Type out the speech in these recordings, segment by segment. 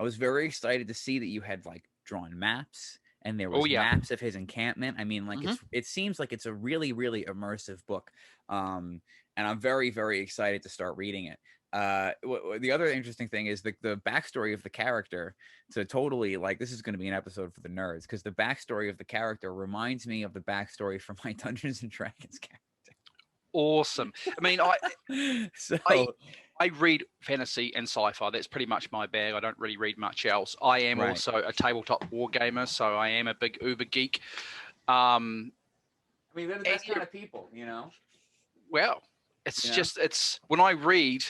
I was very excited to see that you had like drawn maps and there Oh was yeah. maps of his encampment. I mean, like Hmm. it seems like it's a really, really immersive book. And I'm very, very excited to start reading it. The other interesting thing is the backstory of the character. So totally, like, this is going to be an episode for the nerds because the backstory of the character reminds me of the backstory from my Dungeons and Dragons Awesome. I mean, character. I So I read fantasy and sci-fi. That's pretty much my bag. I don't really read much else. I am right. also a tabletop war gamer, so I am a big uber geek. Um, I mean, they're the and best kind of people, you know. well, You it's know. just it's when I read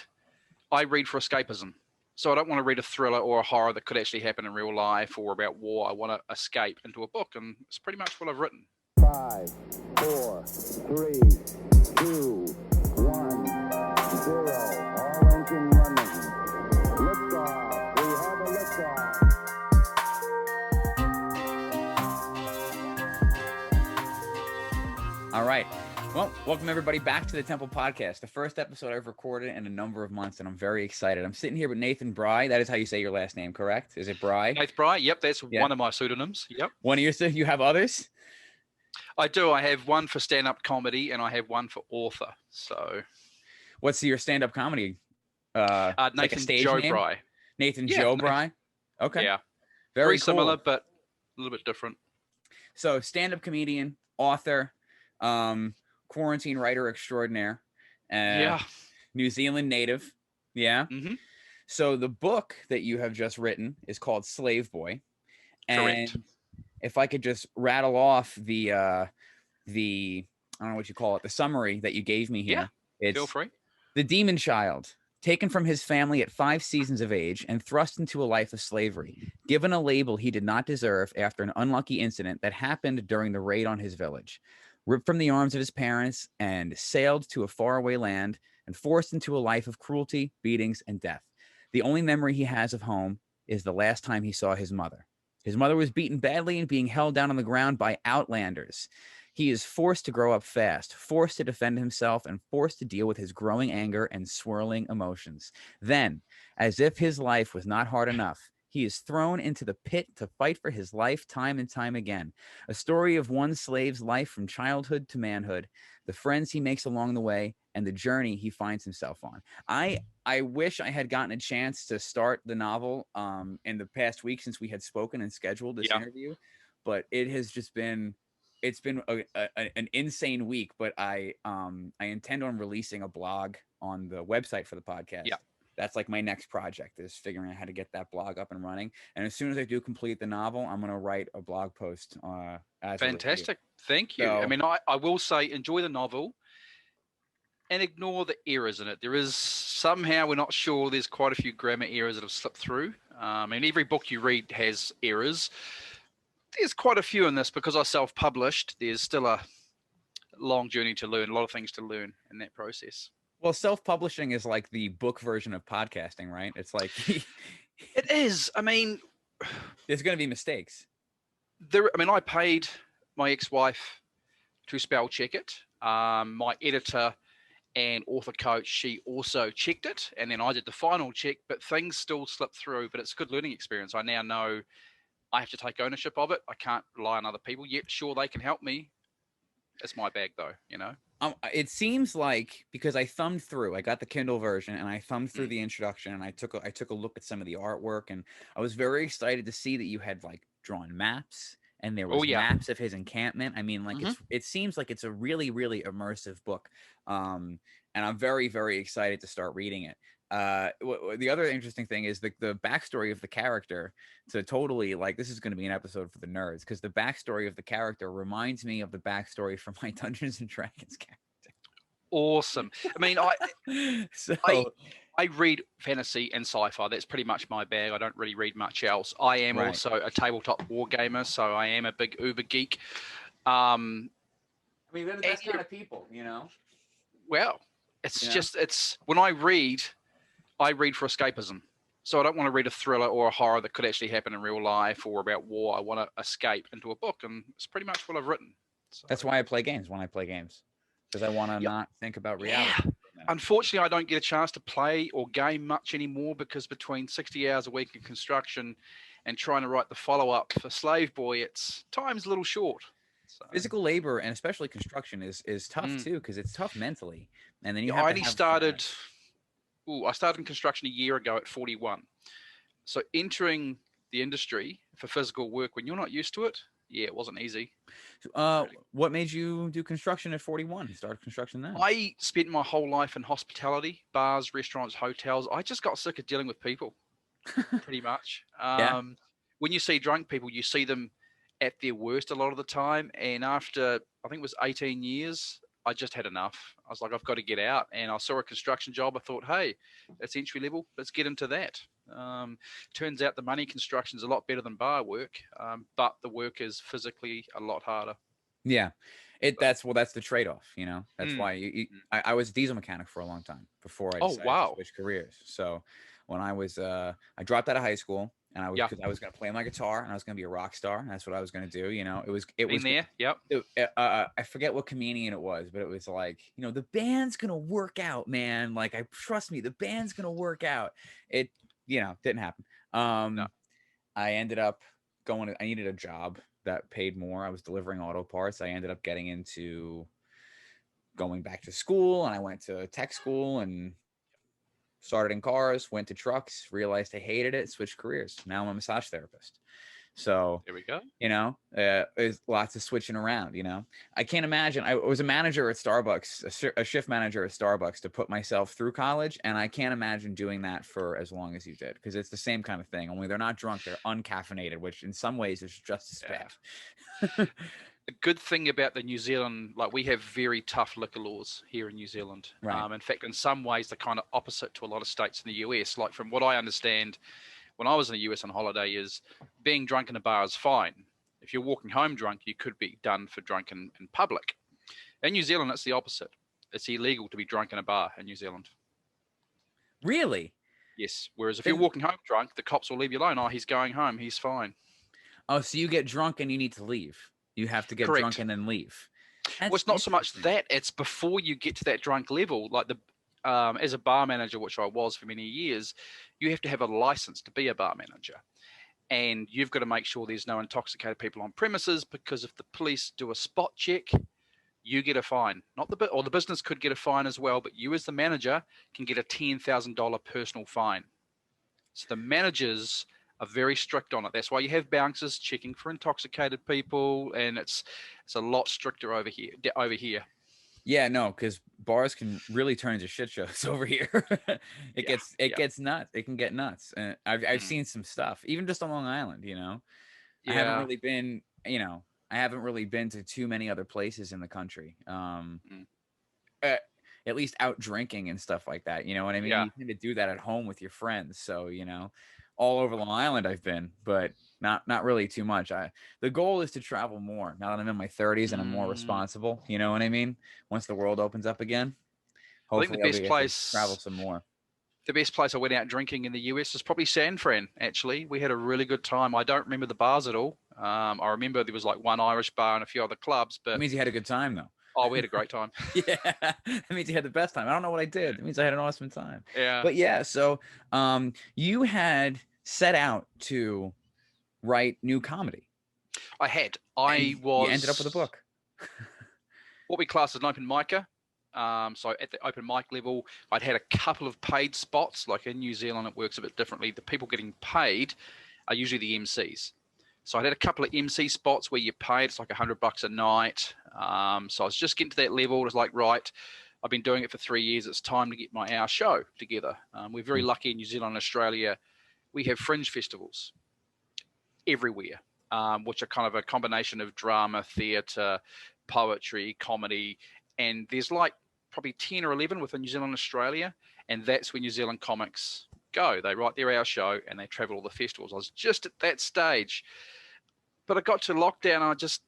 for escapism. So I don't want to read a thriller or a horror that could actually happen in real life or about war. I want to escape into a book, and it's pretty much what I've written. 5, 4, 3, 2, 1, 0. All engine running. Liftoff. We have a liftoff. All right. Well, welcome everybody back to the Temple Podcast, the first episode I've recorded in a number of months, and I'm very excited. I'm sitting here with Nath Brye. That is how you say your last name, correct? Is it Brye? Nath Brye. Yep, that's Yeah. one of my pseudonyms. Yep. One of your, you have others? I do. I have one for stand-up comedy, and I have one for author. So What's your stand-up comedy? Like a Nathan stage Joe name? Brye. Nathan Yeah, Joe Nathan. Brye? Okay. Yeah, Very cool. similar, but a little bit different. So stand-up comedian, author, quarantine writer extraordinaire, Yeah. New Zealand native. Yeah. Hmm. So the book that you have just written is called Slave Boy. Correct. And if I could just rattle off the I don't know what you call it, the summary that you gave me here. Yeah, It's feel free. the demon child, taken from his family at 5 seasons of age and thrust into a life of slavery, given a label he did not deserve after an unlucky incident that happened during the raid on his village, ripped from the arms of his parents and sailed to a faraway land and forced into a life of cruelty, beatings, and death. The only memory he has of home is the last time he saw his mother. His mother was beaten badly and being held down on the ground by outlanders. He is forced to grow up fast, forced to defend himself, and forced to deal with his growing anger and swirling emotions. Then, as if his life was not hard enough, he is thrown into the pit to fight for his life time and time again. A story of one slave's life from childhood to manhood, the friends he makes along the way, and the journey he finds himself on. I wish I had gotten a chance to start the novel in the past week since we had spoken and scheduled this Yeah. interview, but it has just been an insane week. But I intend on releasing a blog on the website for the podcast. Yeah. That's like my next project, is figuring out how to get that blog up and running. And as soon as I do complete the novel, I'm going to write a blog post as a review. Fantastic. Thank you. So- I mean, I will say enjoy the novel and ignore the errors in it. There is somehow, we're not sure, there's quite a few grammar errors that have slipped through. And every book you read has errors. There's quite a few in this because I self-published. There's still a long journey to learn, a lot of things to learn in that process. Well, self-publishing is like the book version of podcasting, right? It's like It is. I mean, there's going to be mistakes. I paid my ex-wife to spell check it. My editor and author coach, she also checked it, and then I did the final check, but things still slip through. But it's a good learning experience. I now know I have to take ownership of it. I can't rely on other people. Yet, sure, they can help me. It's my bag, though, you know? It seems like, because I thumbed through, I got the Kindle version and I thumbed through the introduction and I took a look at some of the artwork, and I was very excited to see that you had like drawn maps and there was maps of his encampment. I mean, like it seems like it's a really, really immersive book. And I'm very, very excited to start reading it. The other interesting thing is the backstory of the character. So totally, like, this is going to be an episode for the nerds because the backstory of the character reminds me of the backstory from my Dungeons and Dragons character. Awesome. I mean, I read fantasy and sci-fi. That's pretty much my bag. I don't really read much else. I am also a tabletop war gamer, so I am a big uber geek. I mean, they're the best kind of people, you know? Well, it's when I read for escapism. So I don't want to read a thriller or a horror that could actually happen in real life or about war. I want to escape into a book, and it's pretty much what I've written. So. That's why I play games when I play games, because I want to not think about reality. Yeah. Unfortunately, I don't get a chance to play or game much anymore because between 60 hours a week in construction and trying to write the follow-up for Slave Boy, it's time's a little short. So, Physical labor and especially construction is tough mm. too, because it's tough mentally, and then you Yeah, have I to only have started. I started in construction a year ago at 41. So entering the industry for physical work when you're not used to it, yeah, it wasn't easy. Really. what made you do construction at 41? Start construction then? I spent my whole life in hospitality, bars, restaurants, hotels. I just got sick of dealing with people, pretty much. Yeah. When you see drunk people, you see them at their worst a lot of the time. And after, I think it was 18 years, I just had enough. I was like, I've got to get out. And I saw a construction job. I thought, hey, that's entry level. Let's get into that. Turns out the money construction is a lot better than bar work, but the work is physically a lot harder. Yeah. That's the trade-off, you know. That's Mm. why I was a diesel mechanic for a long time before I Oh, decided wow. to switch careers. So when I was I dropped out of high school, and because I was going to play my guitar and I was going to be a rock star, and that's what I was going to do, you know. It was there. Yep. I forget what comedian it was, but it was like, you know, the band's going to work out, man. Like, trust me, the band's going to work out. It, you know, didn't happen. No. I ended up I needed a job that paid more. I was delivering auto parts. I ended up getting into going back to school, and I went to tech school and started in cars, went to trucks, realized I hated it, switched careers. Now I'm a massage therapist. So There we go. you know, there's lots of switching around, you know. I can't imagine. I was a manager at Starbucks, a shift manager at Starbucks to put myself through college, and I can't imagine doing that for as long as you did, because it's the same kind of thing, only they're not drunk, they're uncaffeinated, which in some ways is just as bad. The good thing about the New Zealand, like we have very tough liquor laws here in New Zealand. Right. In fact, in some ways, they're kind of opposite to a lot of states in the US. Like from what I understand, when I was in the US on holiday, is being drunk in a bar is fine. If you're walking home drunk, you could be done for drunk in public. In New Zealand, it's the opposite. It's illegal to be drunk in a bar in New Zealand. Really? Yes. Whereas if you're walking home drunk, the cops will leave you alone. Oh, he's going home. He's fine. Oh, so you get drunk and you need to leave. You have to get Correct. drunk and then leave. Well, it's not so much that. It's before you get to that drunk level. Like as a bar manager, which I was for many years, you have to have a license to be a bar manager. And you've got to make sure there's no intoxicated people on premises, because if the police do a spot check, you get a fine. Or the business could get a fine as well, but you as the manager can get a $10,000 personal fine. So the managers are very strict on it. That's why you have bouncers checking for intoxicated people, and it's a lot stricter over here. Yeah, no, because bars can really turn into shit shows over here. It gets nuts. It can get nuts. And I've seen some stuff, even just on Long Island. You know, I haven't really been. You know, I haven't really been to too many other places in the country. At least out drinking and stuff like that. You know what I mean? Yeah. You tend to do that at home with your friends. So you know, all over Long Island I've been, but not really too much. The goal is to travel more now that I'm in my 30s and I'm more responsible. You know what I mean? Once the world opens up again, hopefully I think the best place to travel some more. The best place I went out drinking in the US is probably San Fran. Actually, we had a really good time. I don't remember the bars at all. I remember there was like one Irish bar and a few other clubs, but it means you had a good time though. Oh, we had a great time. Yeah, that means you had the best time. I don't know what I did. It means I had an awesome time. Yeah. But yeah, so you had set out to write new comedy. I had. You ended up with a book. What we class as an open micer. So at the open mic level, I'd had a couple of paid spots. Like in New Zealand, it works a bit differently. The people getting paid are usually the MCs. So I had a couple of MC spots where you paid. It's like $100 a night. So I was just getting to that level. It was like, right, I've been doing it for 3 years. It's time to get our show together. We're very lucky in New Zealand and Australia. We have fringe festivals everywhere, which are kind of a combination of drama, theatre, poetry, comedy. And there's like probably 10 or 11 within New Zealand and Australia. And that's where New Zealand comics go. They write their hour show and they travel all the festivals. I was just at that stage. But I got to lockdown and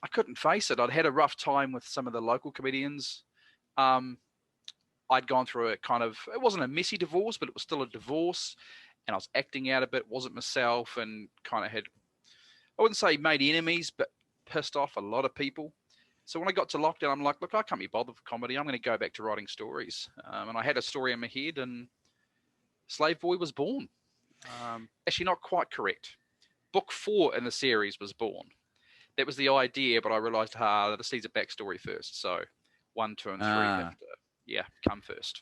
I couldn't face it. I'd had a rough time with some of the local comedians. I'd gone through it wasn't a messy divorce, but it was still a divorce. And I was acting out a bit, wasn't myself, and kind of had, I wouldn't say made enemies, but pissed off a lot of people. So when I got to lockdown, I'm like, look, I can't be bothered with comedy. I'm going to go back to writing stories. And I had a story in my head, and Slave Boy was born. Actually, not quite correct. Book 4 in the series was born. That was the idea, but I realized, this needs a backstory first. So 1, 2, and 3 have to, come first.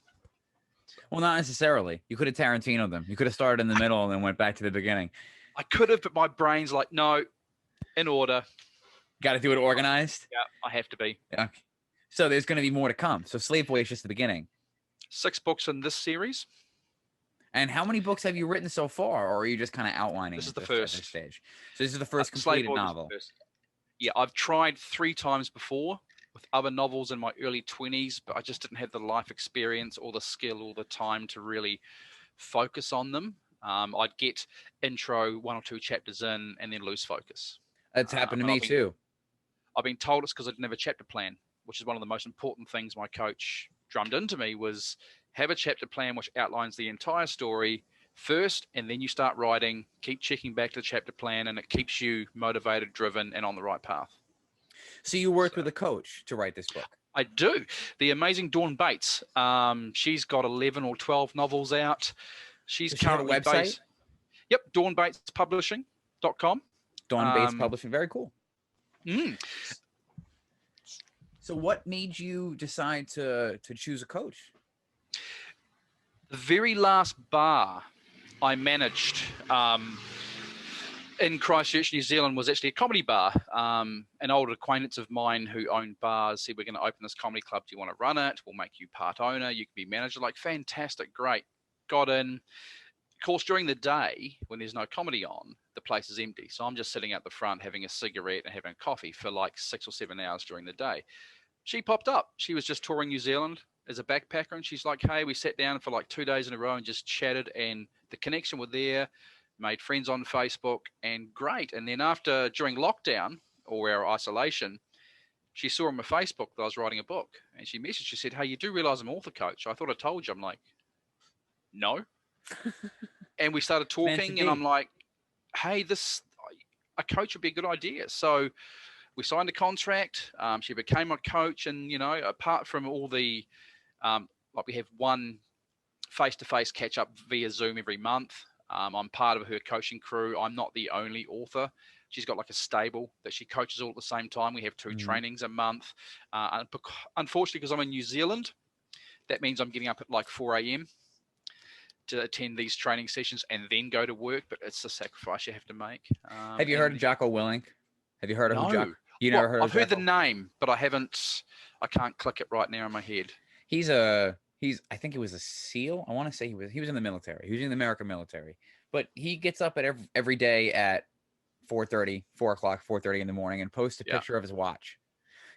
Well, not necessarily. You could have Tarantino them. You could have started in the middle and then went back to the beginning. I could have, but my brain's like, no, in order. Got to do it organized. Yeah, I have to be. Yeah. So there's going to be more to come. So Slave Boy is just the beginning. 6 books in this series. And how many books have you written so far, or are you just kind of outlining? This is the first at this stage. So this is the first Slave completed Boy was novel. the first. Yeah, I've tried 3 times before with other novels in my early 20s, but I just didn't have the life experience or the skill or the time to really focus on them. I'd get intro 1 or 2 chapters in and then lose focus. That's happened to me too. I've been told it's because I didn't have a chapter plan, which is one of the most important things my coach drummed into me was have a chapter plan which outlines the entire story first, and then you start writing, keep checking back to the chapter plan, and it keeps you motivated, driven, and on the right path. So you worked with a coach to write this book? I do. The amazing Dawn Bates. She's got 11 or 12 novels out. She's currently a website? Yep, dawnbatespublishing.com. Dawn Bates Publishing. Very cool. Mm. So what made you decide to choose a coach? The very last bar I managed in Christchurch, New Zealand, was actually a comedy bar. An old acquaintance of mine who owned bars said, we're going to open this comedy club. Do you want to run it? We'll make you part owner. You can be manager. Like, fantastic, great. Got in. Of course, during the day, when there's no comedy on, the place is empty. So I'm just sitting at the front having a cigarette and having a coffee for like 6 or 7 hours during the day. She popped up. She was just touring New Zealand as a backpacker, and she's like, hey, we sat down for like 2 days in a row and just chatted, and the connection were there, made friends on Facebook, and great. And then during lockdown or our isolation, she saw on my Facebook that I was writing a book, and she messaged, she said, hey, you do realize I'm author coach? I thought I told you. I'm like, no. And we started talking, and I'm like, hey, a coach would be a good idea. So we signed a contract. She became my coach. And, you know, apart from all the, like we have one face-to-face catch-up via Zoom every month. I'm part of her coaching crew. I'm not the only author. She's got like a stable that she coaches all at the same time. We have 2 trainings a month. And unfortunately, because I'm in New Zealand, that means I'm getting up at like 4 a.m. to attend these training sessions and then go to work. But it's a sacrifice you have to make. Have you heard of Jocko Willink? Have you heard of Jocko? You never heard of I've heard the Jocko? name, but I can't click it right now in my head. I think he was a SEAL. I want to say he was in the military. He was in the American military. But he gets up at every day at 4:30 in the morning and posts a picture of his watch.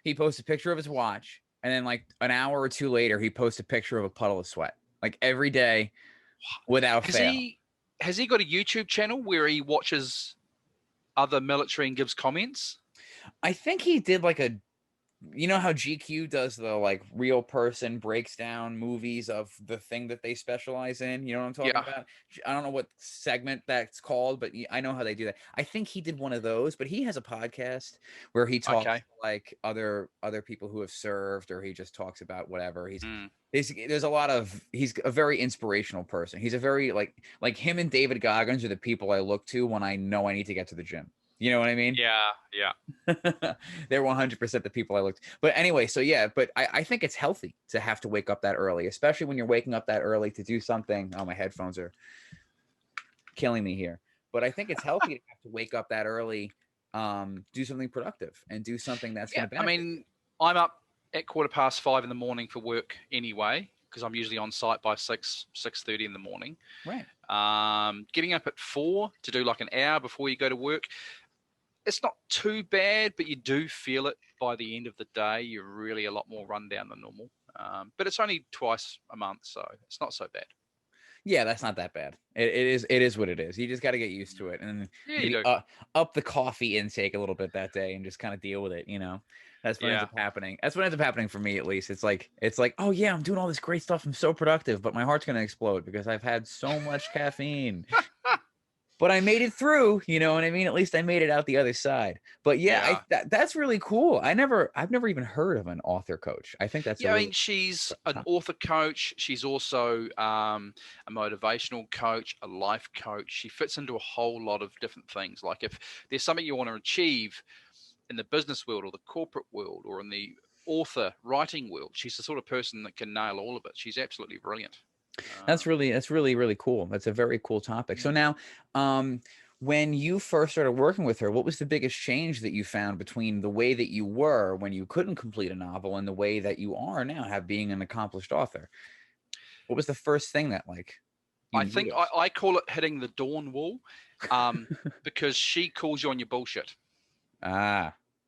He posts a picture of his watch, and then like an hour or 2 later, he posts a picture of a puddle of sweat. Like every day without fail. Has he got a YouTube channel where he watches other military and gives comments? I think he did like you know how GQ does the like real person breaks down movies of the thing that they specialize in? You know what I'm talking about? I don't know what segment that's called, but I know how they do that. I think he did one of those, but he has a podcast where he talks to like other people who have served, or he just talks about whatever. He's a very inspirational person. He's a very like him and David Goggins are the people I look to when I know I need to get to the gym. You know what I mean? Yeah. They're 100% the people I looked. But anyway, so yeah, but I think it's healthy to have to wake up that early, especially when you're waking up that early to do something. Oh, my headphones are killing me here. But I think it's healthy to have to wake up that early, do something productive and do something that's going to benefit. I mean, I'm up at 5:15 in the morning for work anyway, because I'm usually on site by 6:30 in the morning. Right. Getting up at 4 to do like an hour before you go to work. It's not too bad, but you do feel it by the end of the day. You're really a lot more run down than normal. But it's only twice a month, so it's not so bad. Yeah, that's not that bad. It is what it is. You just got to get used to it, and maybe up the coffee intake a little bit that day, and just kind of deal with it. You know, that's what ends up happening. That's what ends up happening for me, at least. It's like, oh yeah, I'm doing all this great stuff. I'm so productive, but my heart's gonna explode because I've had so much caffeine. but I made it through, you know what I mean? At least I made it out the other side. But yeah, that's really cool. I've never even heard of an author coach. I think that's Yeah, I mean, she's an author coach. She's also a motivational coach, a life coach. She fits into a whole lot of different things. Like if there's something you want to achieve in the business world or the corporate world or in the author writing world, she's the sort of person that can nail all of it. She's absolutely brilliant. That's really cool. That's a very cool topic. So now, when you first started working with her, what was the biggest change that you found between the way that you were when you couldn't complete a novel and the way that you are now, have being an accomplished author? What was the first thing that I think I call it hitting the dawn wall, because she calls you on your bullshit.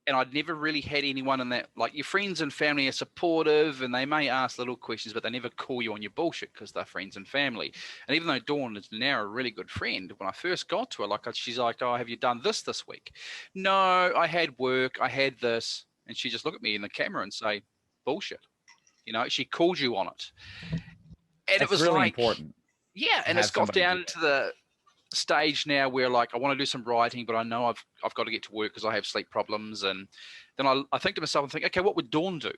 And I'd never really had anyone in that, like your friends and family are supportive and they may ask little questions, but they never call you on your bullshit because they're friends and family. And even though Dawn is now a really good friend, when I first got to her, she's like, oh, have you done this week? No, I had work, I had this. And she just look at me in the camera and say, bullshit. You know, she called you on it. And it was really important. Yeah, and it's got down to the stage now where I want to do some writing, but I know I've got to get to work because I have sleep problems. And then I think to myself and think, okay, what would Dawn do?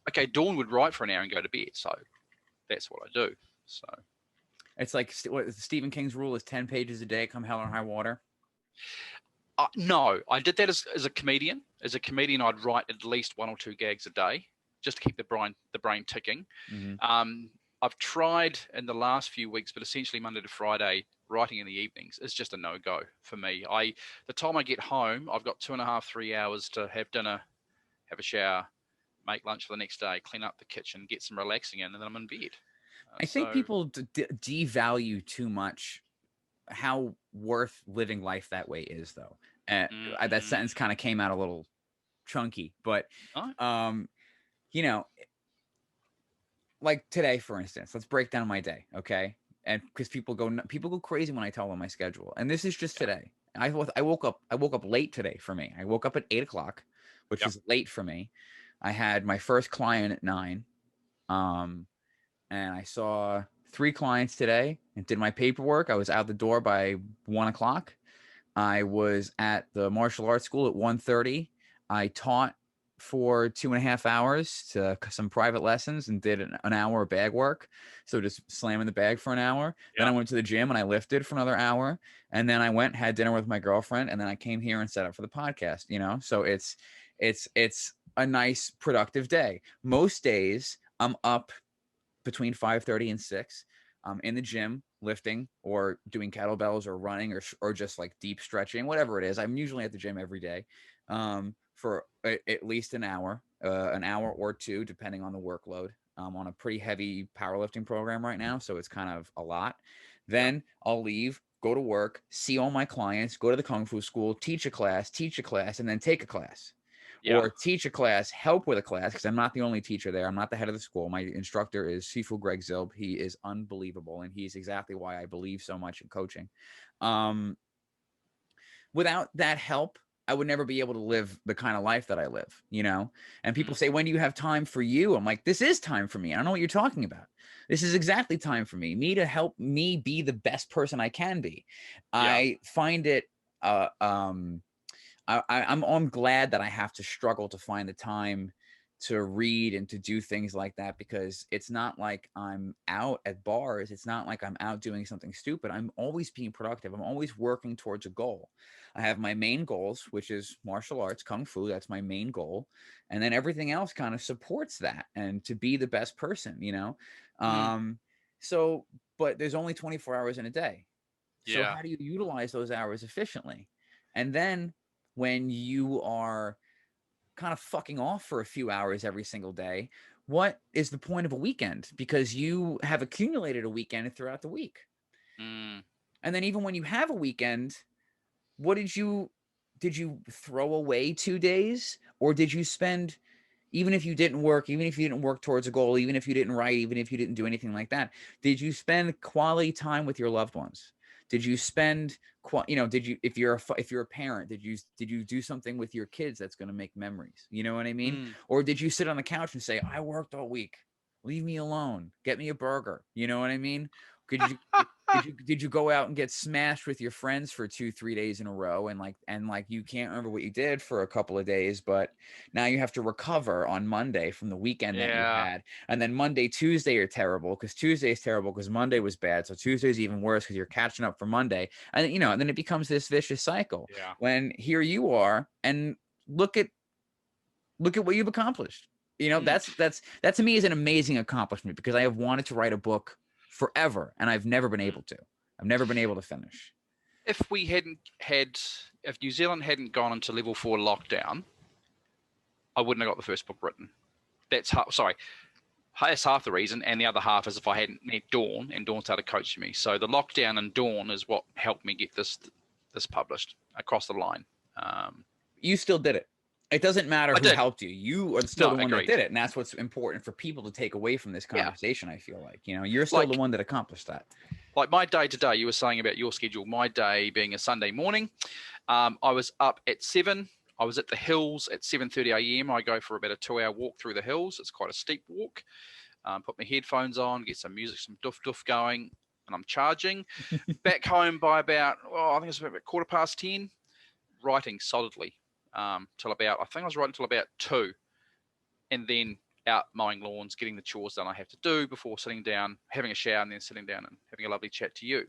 Okay, Dawn would write for an hour and go to bed. So that's what I do. So it's like what Stephen King's rule is 10 pages a day, come hell or high water. No, I did that as a comedian. As a comedian, I'd write at least 1 or 2 gags a day just to keep the brain ticking. Mm-hmm. I've tried in the last few weeks, but essentially Monday to Friday, writing in the evenings is just a no-go for me. The time I get home, I've got 2.5, 3 hours to have dinner, have a shower, make lunch for the next day, clean up the kitchen, get some relaxing in, and then I'm in bed. I think people devalue too much how worth living life that way is, though. That sentence kind of came out a little chunky, but you know, like today, for instance, let's break down my day, okay? And because people go crazy when I tell them my schedule, and this is just today. I woke up late today for me. I woke up at 8 o'clock, which is late for me. I had my first client at 9, and I saw 3 clients today and did my paperwork. I was out the door by 1 o'clock. I was at the martial arts school at 1:30. I taught for 2.5 hours to some private lessons and did an hour of bag work. So just slamming the bag for an hour. Then I went to the gym and I lifted for another hour. And then I went, had dinner with my girlfriend. And then I came here and set up for the podcast, you know? So it's a nice productive day. Most days I'm up between 5:30 and 6. I'm in the gym lifting or doing kettlebells or running or just like deep stretching, whatever it is. I'm usually at the gym every day. For at least an hour or 2, depending on the workload. I'm on a pretty heavy powerlifting program right now, so it's kind of a lot. Then I'll leave, go to work, see all my clients, go to the Kung Fu school, teach a class, and then take a class. Or teach a class, help with a class, because I'm not the only teacher there. I'm not the head of the school. My instructor is Sifu Greg Zilb. He is unbelievable, and he's exactly why I believe so much in coaching. Without that help, I would never be able to live the kind of life that I live, you know? And people say, when do you have time for you? I'm like, this is time for me. I don't know what you're talking about. This is exactly time for me to help me be the best person I can be. I find it, I'm glad that I have to struggle to find the time to read and to do things like that, because it's not like I'm out at bars. It's not like I'm out doing something stupid. I'm always being productive. I'm always working towards a goal. I have my main goals, which is martial arts, Kung Fu. That's my main goal. And then everything else kind of supports that, and to be the best person, you know? So, but there's only 24 hours in a day. So how do you utilize those hours efficiently? And then when you are kind of fucking off for a few hours every single day, what is the point of a weekend? Because you have accumulated a weekend throughout the week. And then even when you have a weekend, what did you throw away 2 days? Or did you spend, even if you didn't work towards a goal, even if you didn't write, even if you didn't do anything like that, did you spend quality time with your loved ones? Did you spend, if you're a parent, did you do something with your kids that's going to make memories? You know what I mean? Or did you sit on the couch and say, I worked all week, leave me alone, get me a burger? You know what I mean? Did you go out and get smashed with your friends for 2-3 days in a row, and you can't remember what you did for a couple of days, but now you have to recover on Monday from the weekend that you Yeah. had, and then Monday, Tuesday are terrible because Tuesday is terrible because Monday was bad, so Tuesday's even worse because you're catching up for Monday, and and then it becomes this vicious cycle. Yeah. When here you are, and look at what you've accomplished. That to me is an amazing accomplishment because I have wanted to write a book forever and I've never been able to. I've never been able to finish. If New Zealand hadn't gone into level 4 lockdown, I wouldn't have got the first book written. That's half the reason, and the other half is if I hadn't met Dawn, and Dawn started coaching me. So the lockdown and Dawn is what helped me get this published across the line. You still did it. It doesn't matter who helped you. You are still the one that did it, and that's what's important for people to take away from this conversation. I feel like you're still the one that accomplished that. Like my day today, you were saying about your schedule. My day being a Sunday morning, I was up at 7. I was at the hills at 7:30 a.m. I go for about a 2-hour walk through the hills. It's quite a steep walk. Put my headphones on, get some music, some doof going, and I'm charging. Back home by about, I think it's about 10:15, writing solidly till about, I think I was writing till about 2, and then out mowing lawns, getting the chores done I have to do before sitting down, having a shower, and then sitting down and having a lovely chat to you.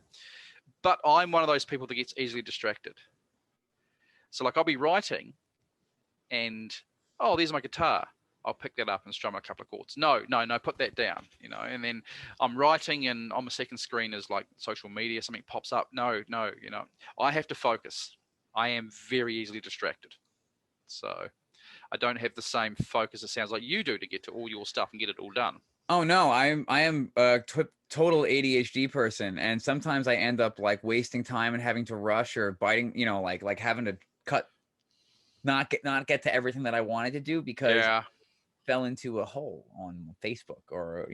But I'm one of those people that gets easily distracted. So like I'll be writing and, there's my guitar. I'll pick that up and strum a couple of chords. No, put that down, and then I'm writing and on my second screen is like social media, something pops up. No, I have to focus. I am very easily distracted. So I don't have the same focus it sounds like you do to get to all your stuff and get it all done. Oh no, I am a total ADHD person, and sometimes I end up like wasting time and having to rush or biting, like having to not get to everything that I wanted to do because I fell into a hole on Facebook, or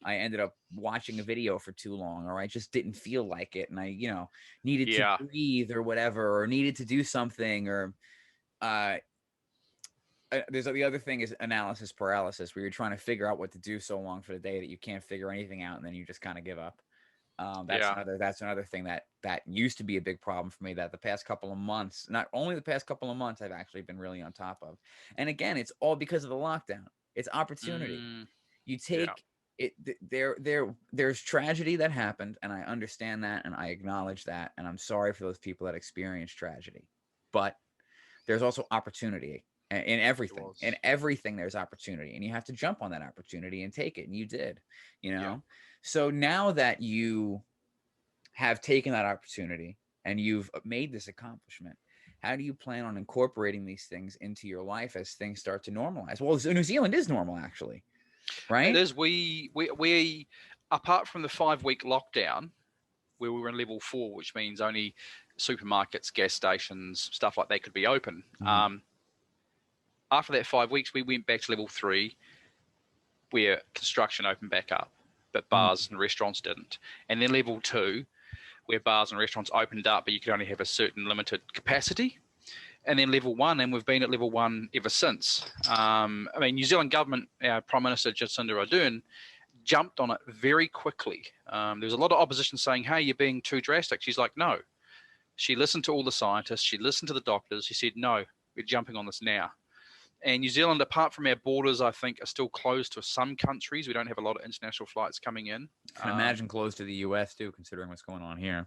I ended up watching a video for too long, or I just didn't feel like it, and I needed to breathe or whatever, or needed to do something, or there's the other thing is analysis paralysis, where you're trying to figure out what to do so long for the day that you can't figure anything out, and then you just kind of give up. That's another thing that used to be a big problem for me, that the past couple of months, not only the past couple of months, I've actually been really on top of. And again, it's all because of the lockdown. It's opportunity. You take it. There's tragedy that happened, and I understand that, and I acknowledge that, and I'm sorry for those people that experienced tragedy. But there's also opportunity in everything. In everything, there's opportunity, and you have to jump on that opportunity and take it. And you did, So now that you have taken that opportunity and you've made this accomplishment, how do you plan on incorporating these things into your life as things start to normalize? Well, New Zealand is normal, actually, right? It is. We apart from the 5-week lockdown, where we were in level 4, which means only supermarkets, gas stations, stuff like that could be open. After that 5 weeks, we went back to level 3, where construction opened back up, but bars and restaurants didn't. And then level 2, where bars and restaurants opened up, but you could only have a certain limited capacity. And then level 1, and we've been at level 1 ever since. New Zealand government, our Prime Minister Jacinda Ardern, jumped on it very quickly. There was a lot of opposition saying, hey, you're being too drastic. She's like, no. She listened to all the scientists. She listened to the doctors. She said, no, we're jumping on this now. And New Zealand, apart from our borders, I think, are still closed to some countries. We don't have a lot of international flights coming in. I can imagine closed to the U.S. too, considering what's going on here.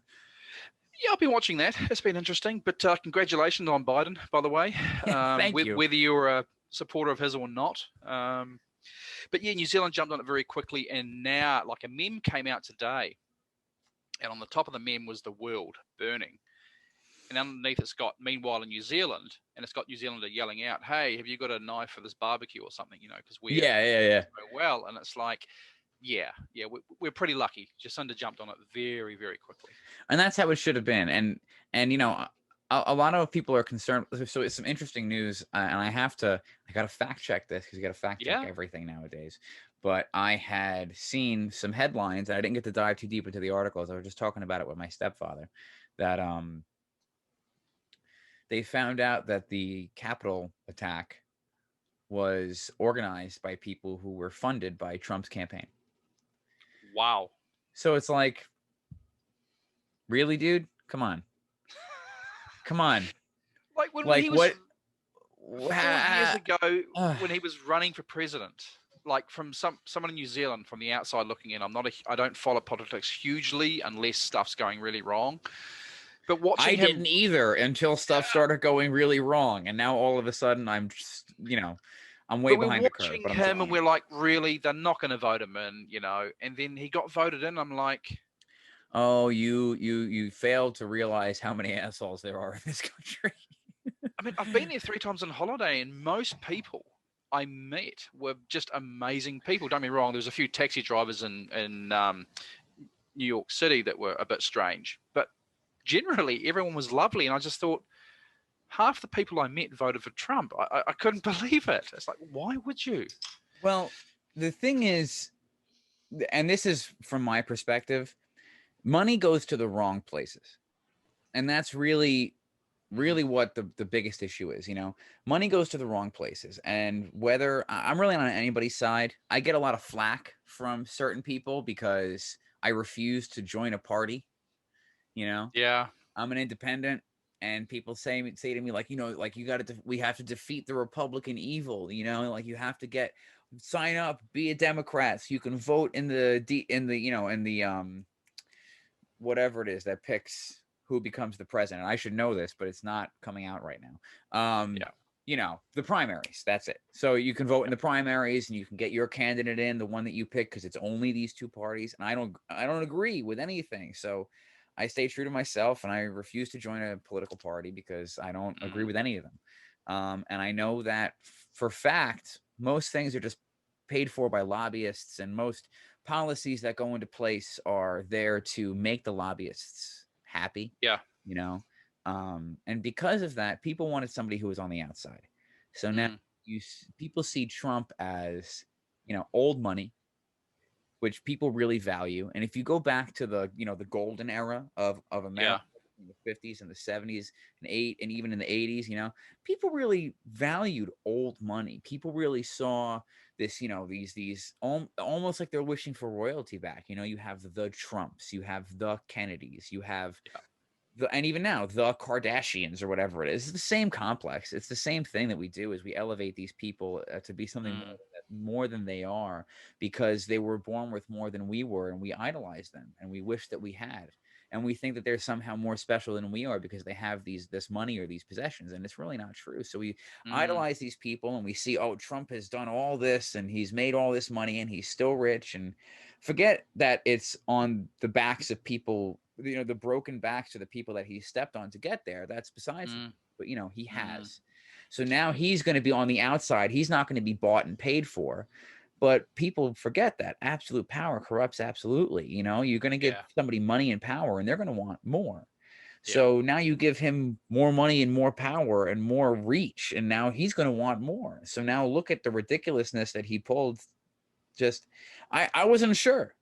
Yeah, I've been watching that. It's been interesting. But congratulations on Biden, by the way. Thank you. Whether you're a supporter of his or not. But yeah, New Zealand jumped on it very quickly. And now, like, a meme came out today. And on the top of the meme was the world burning. And underneath it's got, meanwhile in New Zealand, and it's got New Zealander yelling out, hey, have you got a knife for this barbecue or something, because we're so well. And it's like, we're pretty lucky. Jacinda jumped on it very, very quickly. And that's how it should have been. And a lot of people are concerned. So it's some interesting news. And I got to fact check this, because you got to fact check everything nowadays. But I had seen some headlines, and I didn't get to dive too deep into the articles. I was just talking about it with my stepfather, that they found out that the Capitol attack was organized by people who were funded by Trump's campaign. Wow. So it's like, Really, dude? Come on. Come on. Like when Like he was what? 4 years ago, Uh, when he was running for president, like from someone in New Zealand from the outside looking in. I don't follow politics hugely unless stuff's going really wrong. But I watching him, didn't either until stuff started going really wrong, and now all of a sudden I'm just, I'm way but we're behind the curve. watching But I'm him telling and you. we're like, really, they're not going to vote him in, And then he got voted in. I'm like, Oh, you failed to realize how many assholes there are in this country. I mean, I've been there 3 times on holiday, and most people I met were just amazing people. Don't get me wrong. There was a few taxi drivers in New York City that were a bit strange, but generally everyone was lovely. And I just thought half the people I met voted for Trump. I couldn't believe it. It's like, why would you? Well, the thing is, and this is from my perspective, money goes to the wrong places. And that's really what the biggest issue is. Money goes to the wrong places. And whether I'm really not on anybody's side, I get a lot of flack from certain people because I refuse to join a party. Yeah. I'm an independent, and people say to me, like, like, we have to defeat the Republican evil. Like, you have to sign up, be a Democrat so you can vote in the whatever it is that picks who becomes the president. I should know this, but it's not coming out right now. The primaries. That's it. So you can vote in the primaries, and you can get your candidate in, the one that you pick, because it's only these two parties. And I don't agree with anything. So I stay true to myself, and I refuse to join a political party because I don't agree with any of them. And I know that for fact, most things are just paid for by lobbyists, and most policies that go into place are there to make the lobbyists happy. Yeah. And because of that, people wanted somebody who was on the outside. So now people see Trump as, old money, which people really value. And if you go back to the golden era of America, in the 50s and the 70s and even in the 80s, people really valued old money. People really saw this, these almost like they're wishing for royalty back. You have the Trumps, you have the Kennedys, you have and even now the Kardashians or whatever it is. It's the same complex. It's the same thing that we do, is we elevate these people to be something more than they are, because they were born with more than we were, and we idolize them, and we wish that we had, and we think that they're somehow more special than we are because they have this money or these possessions, and it's really not true. So we idolize these people, and we see, oh, Trump has done all this, and he's made all this money, and he's still rich, and forget that it's on the backs of people, the broken backs of the people that he stepped on to get there. That's besides, but he has. So now he's going to be on the outside. He's not going to be bought and paid for. But people forget that absolute power corrupts absolutely. You're going to give somebody money and power, and they're going to want more. So now you give him more money and more power and more reach, and now he's going to want more. So now look at the ridiculousness that he pulled. I wasn't sure.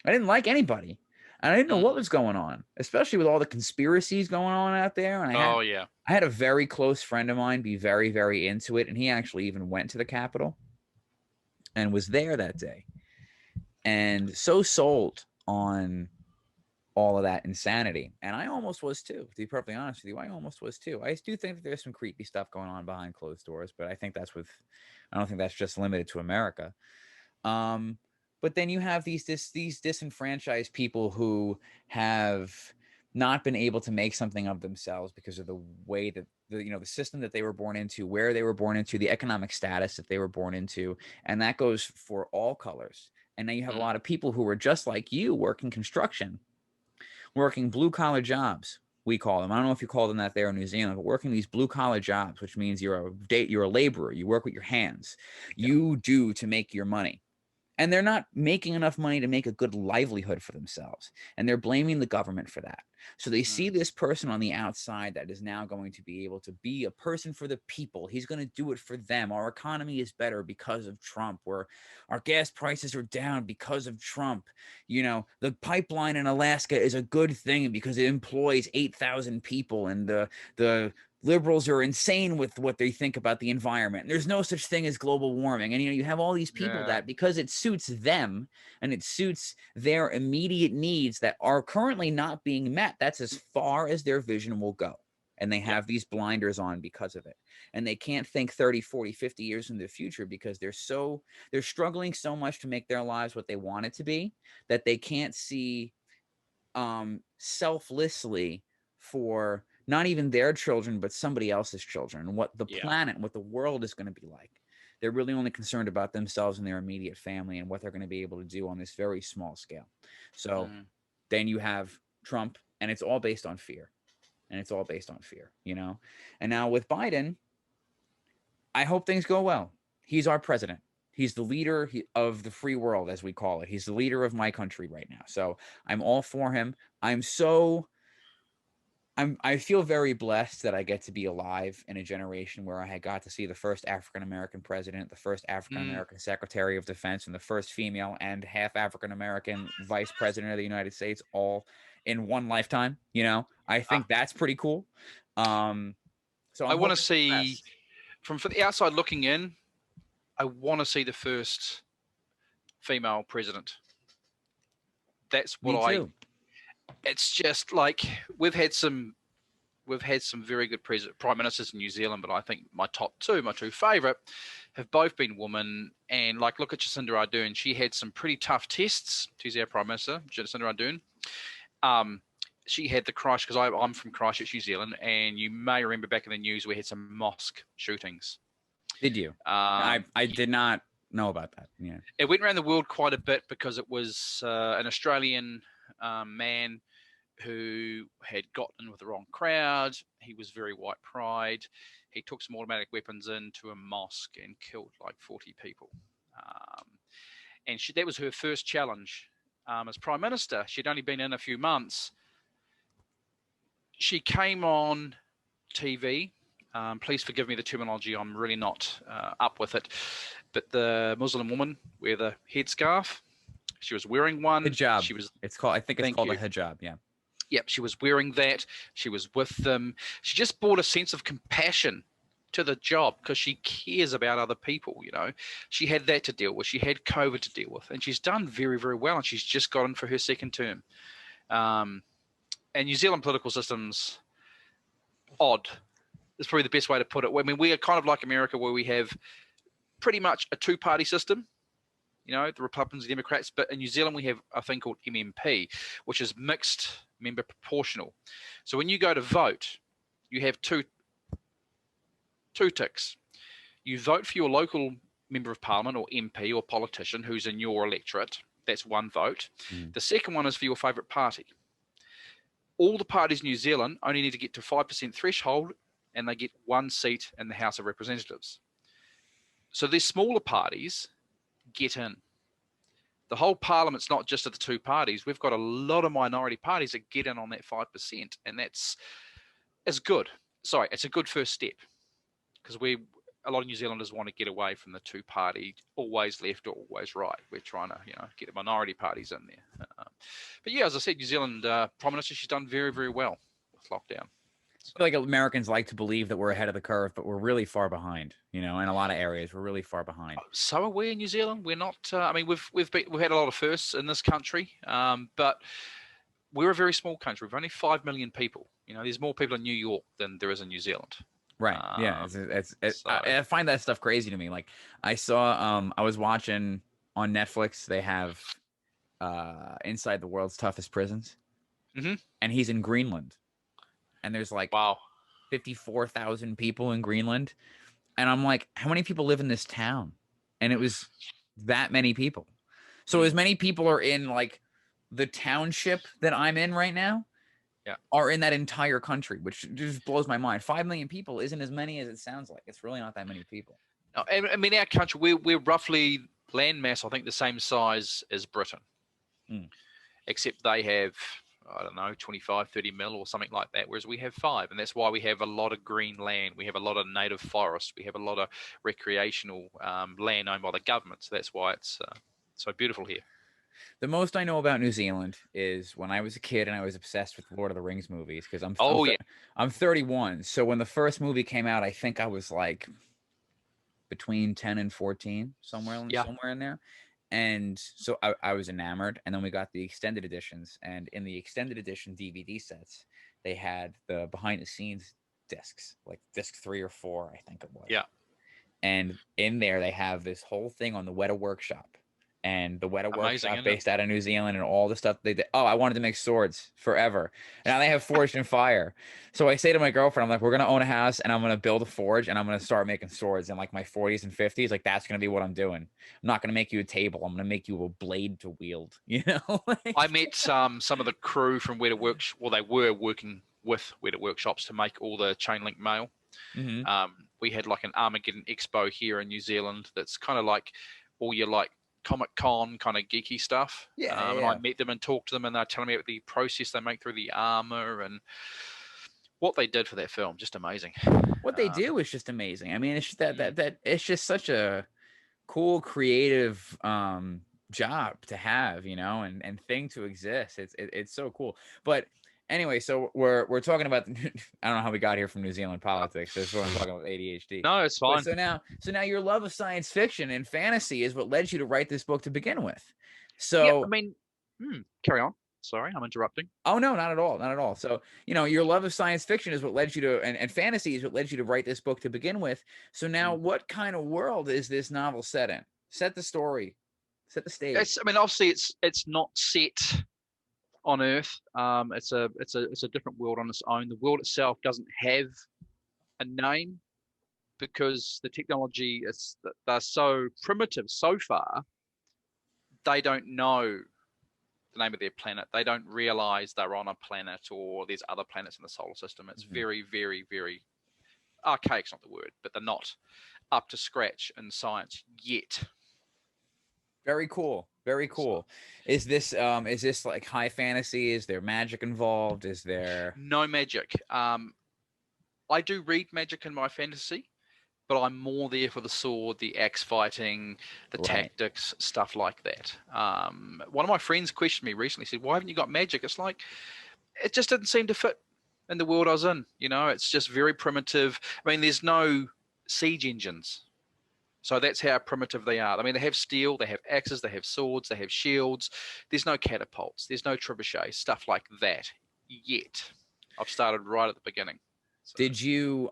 I didn't like anybody. And I didn't know what was going on, especially with all the conspiracies going on out there. And I had a very close friend of mine be very, very into it. And he actually even went to the Capitol and was there that day. And so sold on all of that insanity. And I almost was too, to be perfectly honest with you. I almost was too. I do think that there's some creepy stuff going on behind closed doors, but I don't think that's just limited to America. But then you have these disenfranchised people who have not been able to make something of themselves because of the way that the system that they were born into, where they were born into, the economic status that they were born into, and that goes for all colors. And now you have a lot of people who are just like you, working construction, working blue collar jobs. We call them. I don't know if you call them that there in New Zealand, but working these blue collar jobs, which means you're a laborer. You work with your hands. You do to make your money. And they're not making enough money to make a good livelihood for themselves. And they're blaming the government for that. So they see this person on the outside that is now going to be able to be a person for the people. He's going to do it for them. Our economy is better because of Trump. Our gas prices are down because of Trump. The pipeline in Alaska is a good thing because it employs 8,000 people. And the liberals are insane with what they think about the environment. There's no such thing as global warming. And, you have all these people that, because it suits them and it suits their immediate needs that are currently not being met, that's as far as their vision will go. And they have these blinders on because of it. And they can't think 30, 40, 50 years in the future because they're struggling so much to make their lives what they want it to be that they can't see selflessly for not even their children, but somebody else's children, and what the planet, what the world is going to be like. They're really only concerned about themselves and their immediate family and what they're going to be able to do on this very small scale. So then you have Trump, and it's all based on fear. And now with Biden, I hope things go well. He's our president. He's the leader of the free world, as we call it. He's the leader of my country right now. So I'm all for him. I feel very blessed that I get to be alive in a generation where I got to see the first African-American president, the first African-American Secretary of Defense, and the first female and half African-American vice president of the United States all in one lifetime. I think that's pretty cool. So I want to see, from the outside looking in, I want to see the first female president. That's what it's just like we've had some very good prime ministers in New Zealand, but I think my two favorite have both been women. And like, look at Jacinda Ardern. She had some pretty tough tests. She's our prime minister, Jacinda Ardern. She had the Christchurch, because I'm from Christchurch, New Zealand, and you may remember back in the news we had some mosque shootings. Did you? I did not know about that. Yeah, it went around the world quite a bit because it was an Australian man who had gotten in with the wrong crowd. He was very white pride. He took some automatic weapons into a mosque and killed like 40 people. And that was her first challenge as prime minister. She'd only been in a few months. She came on TV. Please forgive me the terminology. I'm really not up with it. But the Muslim woman wear the headscarf. She was wearing one. Hijab. I think it's called a hijab. Yeah. Yep. She was wearing that. She was with them. She just brought a sense of compassion to the job because she cares about other people. She had that to deal with. She had COVID to deal with, and she's done very, very well. And she's just got in for her second term. And New Zealand political system's odd. Is probably the best way to put it. I mean, we are kind of like America, where we have pretty much a two-party system, the Republicans and Democrats. But in New Zealand, we have a thing called MMP, which is mixed member proportional. So when you go to vote, you have two ticks. You vote for your local member of parliament or MP or politician who's in your electorate. That's one vote. The second one is for your favourite party. All the parties in New Zealand only need to get to 5% threshold, and they get one seat in the House of Representatives. So these smaller parties get in. The whole parliament's not just of the two parties. We've got a lot of minority parties that get in on that 5%, and it's good. Sorry, it's a good first step, because a lot of New Zealanders want to get away from the two-party, always left or always right. We're trying to, get the minority parties in there. But yeah, as I said, New Zealand Prime Minister, she's done very, very well with lockdown. I feel like Americans like to believe that we're ahead of the curve, but we're really far behind. In a lot of areas, we're really far behind. So are we in New Zealand. We're not. We've had a lot of firsts in this country, but we're a very small country. We've only 5 million people. There's more people in New York than there is in New Zealand. Right. Yeah. I find that stuff crazy to me. Like, I saw, I was watching on Netflix, they have Inside the World's Toughest Prisons. And he's in Greenland. And there's like 54,000 people in Greenland. And I'm like, how many people live in this town? And it was that many people. So as many people are in like the township that I'm in right now, are in that entire country, which just blows my mind. 5 million people isn't as many as it sounds like. It's really not that many people. No, I mean, our country, we're roughly landmass, I think, the same size as Britain, except they have, I don't know, 25, 30 mil or something like that, whereas we have 5. And that's why we have a lot of green land. We have a lot of native forest. We have a lot of recreational land owned by the government. So that's why it's so beautiful here. The most I know about New Zealand is when I was a kid and I was obsessed with Lord of the Rings movies because Oh yeah, I'm 31. So when the first movie came out, I think I was like between 10 and 14, yeah, somewhere in there. And so I was enamored. And then we got the extended editions. And in the extended edition DVD sets, they had the behind the scenes discs, like disc 3 or 4, I think it was. yeah. And in there, they have this whole thing on the Weta Workshop. And the Weta Amazing, Workshop isn't it? based out of New Zealand and all the stuff they did. Oh, I wanted to make swords forever. And now they have Forged in Fire. So I say to my girlfriend, I'm like, we're going to own a house and I'm going to build a forge and I'm going to start making swords in like my 40s and 50s. Like, that's going to be what I'm doing. I'm not going to make you a table. I'm going to make you a blade to wield, you know? I met some of the crew from Weta Works. Well, they were working with Weta Workshops to make all the chain link mail. Mhm. We had like an Armageddon Expo here in New Zealand. That's kind of like all your like Comic Con kind of geeky stuff. Yeah, And yeah. I met them and talked to them, and they're telling me about the process they make through the armor and what they did for that film. Just amazing. What they do is just amazing. I mean, it's just that it's just such a cool, creative job to have, you know, and thing to exist. It's so cool. But anyway, so we're talking about I don't know how we got here from New Zealand politics. That's what I'm talking about, ADHD. No, it's fine. But so now your love of science fiction and fantasy is what led you to write this book to begin with. Yeah, So I mean, carry on. Sorry, I'm interrupting. oh no, not at all, not at all. So your love of science fiction is what led you to, and fantasy is what led you to write this book to begin with. So now, what kind of world is this novel set in? Set the story, set the stage. I mean, obviously, it's not set on Earth. It's a different world on its own. The world itself doesn't have a name because the technology they're so primitive so far. They don't know the name of their planet. They don't realize they're on a planet or there's other planets in the solar system. It's very, very, very archaic's not the word, but they're not up to scratch in science yet. Very cool. Very cool. Is this like high fantasy? Is there magic involved? Is there No magic? I do read magic in my fantasy, but I'm more there for the sword, the axe fighting, the tactics, stuff like that. One of my friends questioned me recently, said, why haven't you got magic? It's like, it just didn't seem to fit in the world I was in. You know, it's just very primitive. I mean, there's no siege engines. So that's how primitive they are. I mean, they have steel, they have axes, they have swords, they have shields. There's no catapults, there's no trebuchets, stuff like that yet. I've started right at the beginning. So. Did you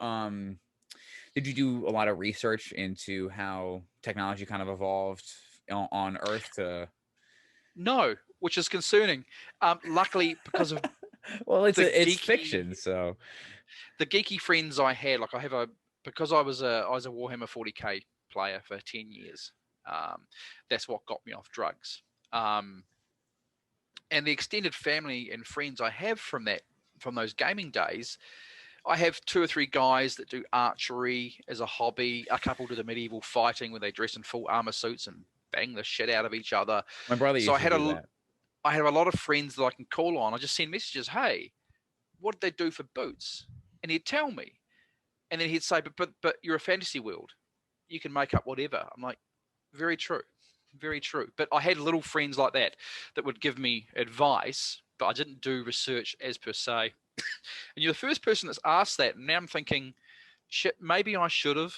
do a lot of research into how technology kind of evolved on Earth to? No, which is concerning. Luckily, because of well, it's fiction, so the geeky friends I had, like because I was a Warhammer 40k player for 10 years. That's what got me off drugs. And the extended family and friends I have from those gaming days. I have 2 or 3 guys that do archery as a hobby. A couple do the medieval fighting where they dress in full armor suits and bang the shit out of each other. My brother used to do that. I have a lot of friends that I can call on. I just send messages, hey, what did they do for boots? And he'd tell me. And then he'd say, but you're a fantasy world. You can make up whatever. I'm like, very true. Very true. But I had little friends like that would give me advice, but I didn't do research as per se. And you're the first person that's asked that. And now I'm thinking, shit, maybe I should have.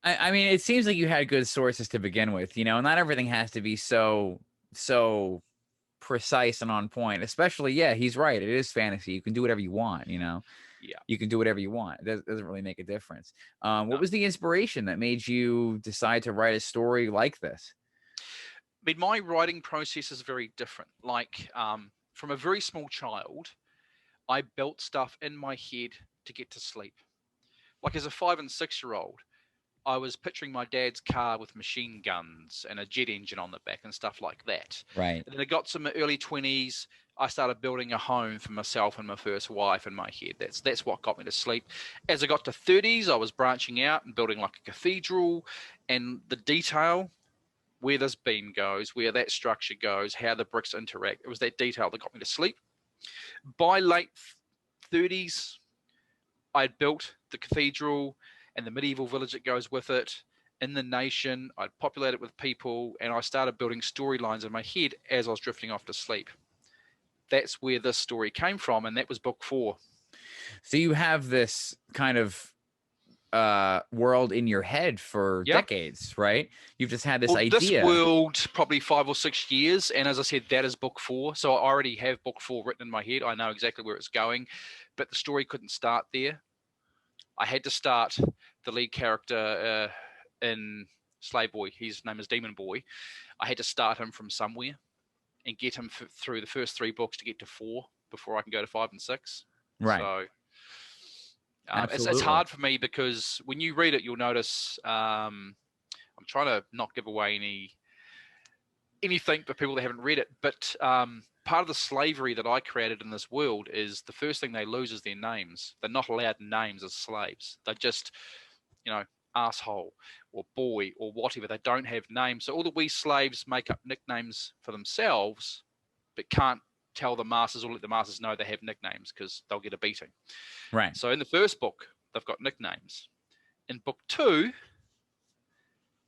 I mean, it seems like you had good sources to begin with, you know, and not everything has to be so precise and on point, especially, yeah, he's right. It is fantasy. You can do whatever you want, you know? Yeah. You can do whatever you want. It doesn't really make a difference. What was the inspiration that made you decide to write a story like this? I mean, my writing process is very different. Like, from a very small child, I built stuff in my head to get to sleep. Like as a 5 and 6-year-old, I was picturing my dad's car with machine guns and a jet engine on the back and stuff like that. Right. And then I got to my early 20s. I started building a home for myself and my first wife in my head. That's what got me to sleep. As I got to 30s, I was branching out and building like a cathedral, and the detail, where this beam goes, where that structure goes, how the bricks interact. It was that detail that got me to sleep. By late 30s, I had built the cathedral and the medieval village that goes with it, in the nation. I'd populate it with people, and I started building storylines in my head as I was drifting off to sleep. That's where this story came from, and that was book 4. So you have this kind of world in your head for Yeah. decades, right? You've just had this Well, this idea. world probably 5 or 6 years, and as I said, that is book 4. So I already have book 4 written in my head. I know exactly where it's going, but the story couldn't start there. I had to start the lead character in Slave Boy. His name is Demon Boy. I had to start him from somewhere and get him through the first 3 books to get to 4 before I can go to 5 and 6. Right. So it's Absolutely. hard for me because when you read it, you'll notice. I'm trying to not give away anything for people that haven't read it, but part of the slavery that I created in this world is the first thing they lose is their names. They're not allowed names as slaves. They're just, asshole or boy or whatever. They don't have names. So all the wee slaves make up nicknames for themselves, but can't tell the masters or let the masters know they have nicknames because they'll get a beating. Right. So in the first book, they've got nicknames. In book 2,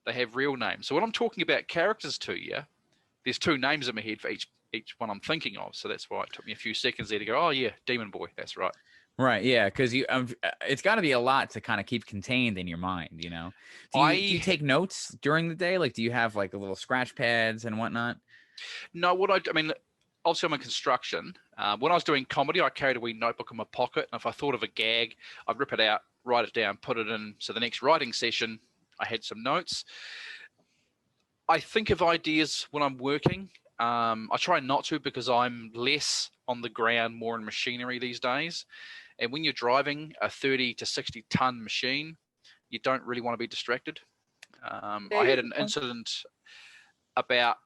they have real names. So when I'm talking about characters to you, there's 2 names in my head for each one I'm thinking of. So that's why it took me a few seconds there to go, oh yeah, Demon Boy, that's right. Right, yeah, because it's got to be a lot to kind of keep contained in your mind, Do you take notes during the day? Like, do you have like a little scratch pads and whatnot? No, I mean, obviously I'm in construction. When I was doing comedy, I carried a wee notebook in my pocket, and if I thought of a gag, I'd rip it out, write it down, put it in. So the next writing session, I had some notes. I think of ideas when I'm working. I try not to because I'm less on the ground, more in machinery these days. And when you're driving a 30 to 60 ton machine, you don't really want to be distracted. I had an incident about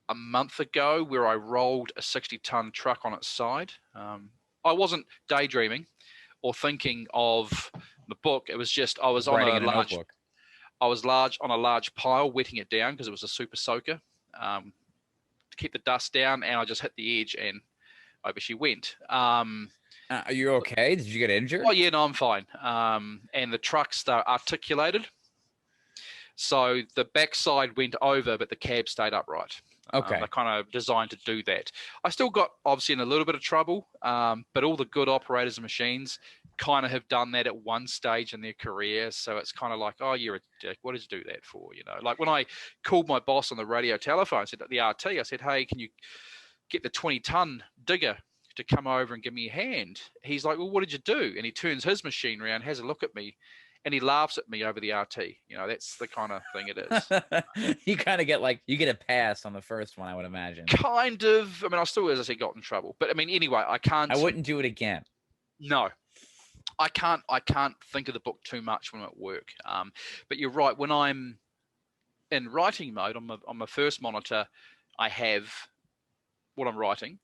a month ago where I rolled a 60-ton truck on its side. I wasn't daydreaming or thinking of the book. It was just I was on a large notebook. I was on a large pile, wetting it down because it was a super soaker to keep the dust down, and I just hit the edge, and over she went. Are you okay? Did you get injured? Oh yeah, no, I'm fine. And the trucks are articulated, so the backside went over, but the cab stayed upright. Okay. They're kind of designed to do that. I still got obviously in a little bit of trouble, but all the good operators of machines kind of have done that at one stage in their career. So it's kind of like, oh, you're a dick. What did you do that for? Like when I called my boss on the radio telephone, I said at the RT, I said, hey, can you get the 20-ton digger to come over and give me a hand? He's like, well, what did you do? And he turns his machine around, has a look at me, and he laughs at me over the RT. That's the kind of thing it is. You kind of get you get a pass on the first one, I would imagine. Kind of. I mean, I still, as I said, got in trouble. But I mean, anyway, I wouldn't do it again. No. I can't think of the book too much when I'm at work. But you're right. When I'm in writing mode on my first monitor, I have what I'm writing.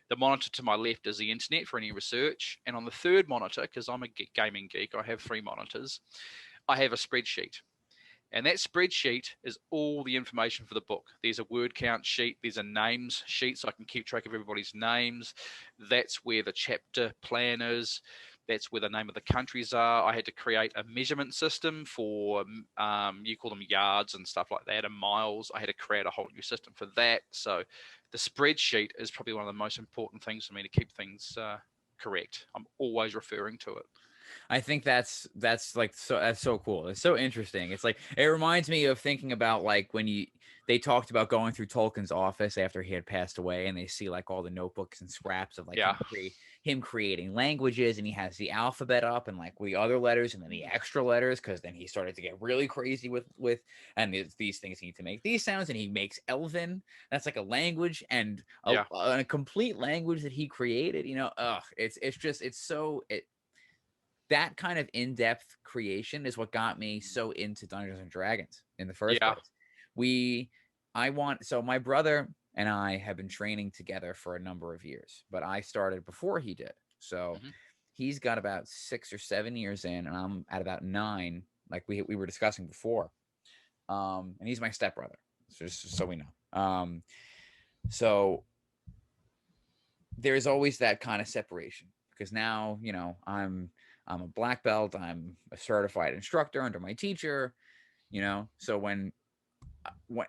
The monitor to my left is the internet for any research. And on the third monitor, because I'm a gaming geek, I have 3 monitors, I have a spreadsheet. And that spreadsheet is all the information for the book. There's a word count sheet. There's a names sheet so I can keep track of everybody's names. That's where the chapter plan is. That's where the name of the countries are. I had to create a measurement system for, you call them yards and stuff like that, and miles. I had to create a whole new system for that. So the spreadsheet is probably one of the most important things for me to keep things correct. I'm always referring to it. I think that's so cool. It's so interesting. It's like, it reminds me of thinking about like when they talked about going through Tolkien's office after he had passed away, and they see like all the notebooks and scraps of like him creating languages, and he has the alphabet up and like the other letters and then the extra letters, because then he started to get really crazy with and these things need to make these sounds, and he makes Elven. That's like a language and a complete language that he created. That kind of in-depth creation is what got me so into Dungeons and Dragons in the first place. So my brother and I have been training together for a number of years, but I started before he did. So he's got about 6 or 7 years in, and I'm at about 9, like we were discussing before. And he's my stepbrother, just so we know. So there's always that kind of separation, because now, I'm a black belt. I'm a certified instructor under my teacher. So when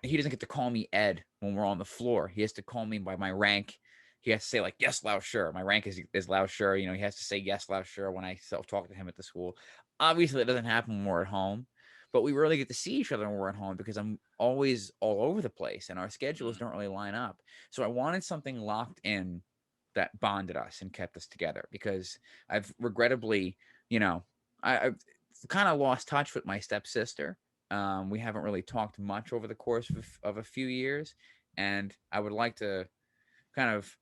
he doesn't get to call me Ed when we're on the floor, he has to call me by my rank. He has to say like, yes, Lao Sure. My rank is Lao Sure. He has to say yes, Lao Sure when I self-talk to him at the school. Obviously, that doesn't happen when we're at home, but we really get to see each other when we're at home because I'm always all over the place and our schedules don't really line up. So I wanted something locked in that bonded us and kept us together because I've regrettably, I've kind of lost touch with my stepsister. We haven't really talked much over the course of a few years, and I would like to kind of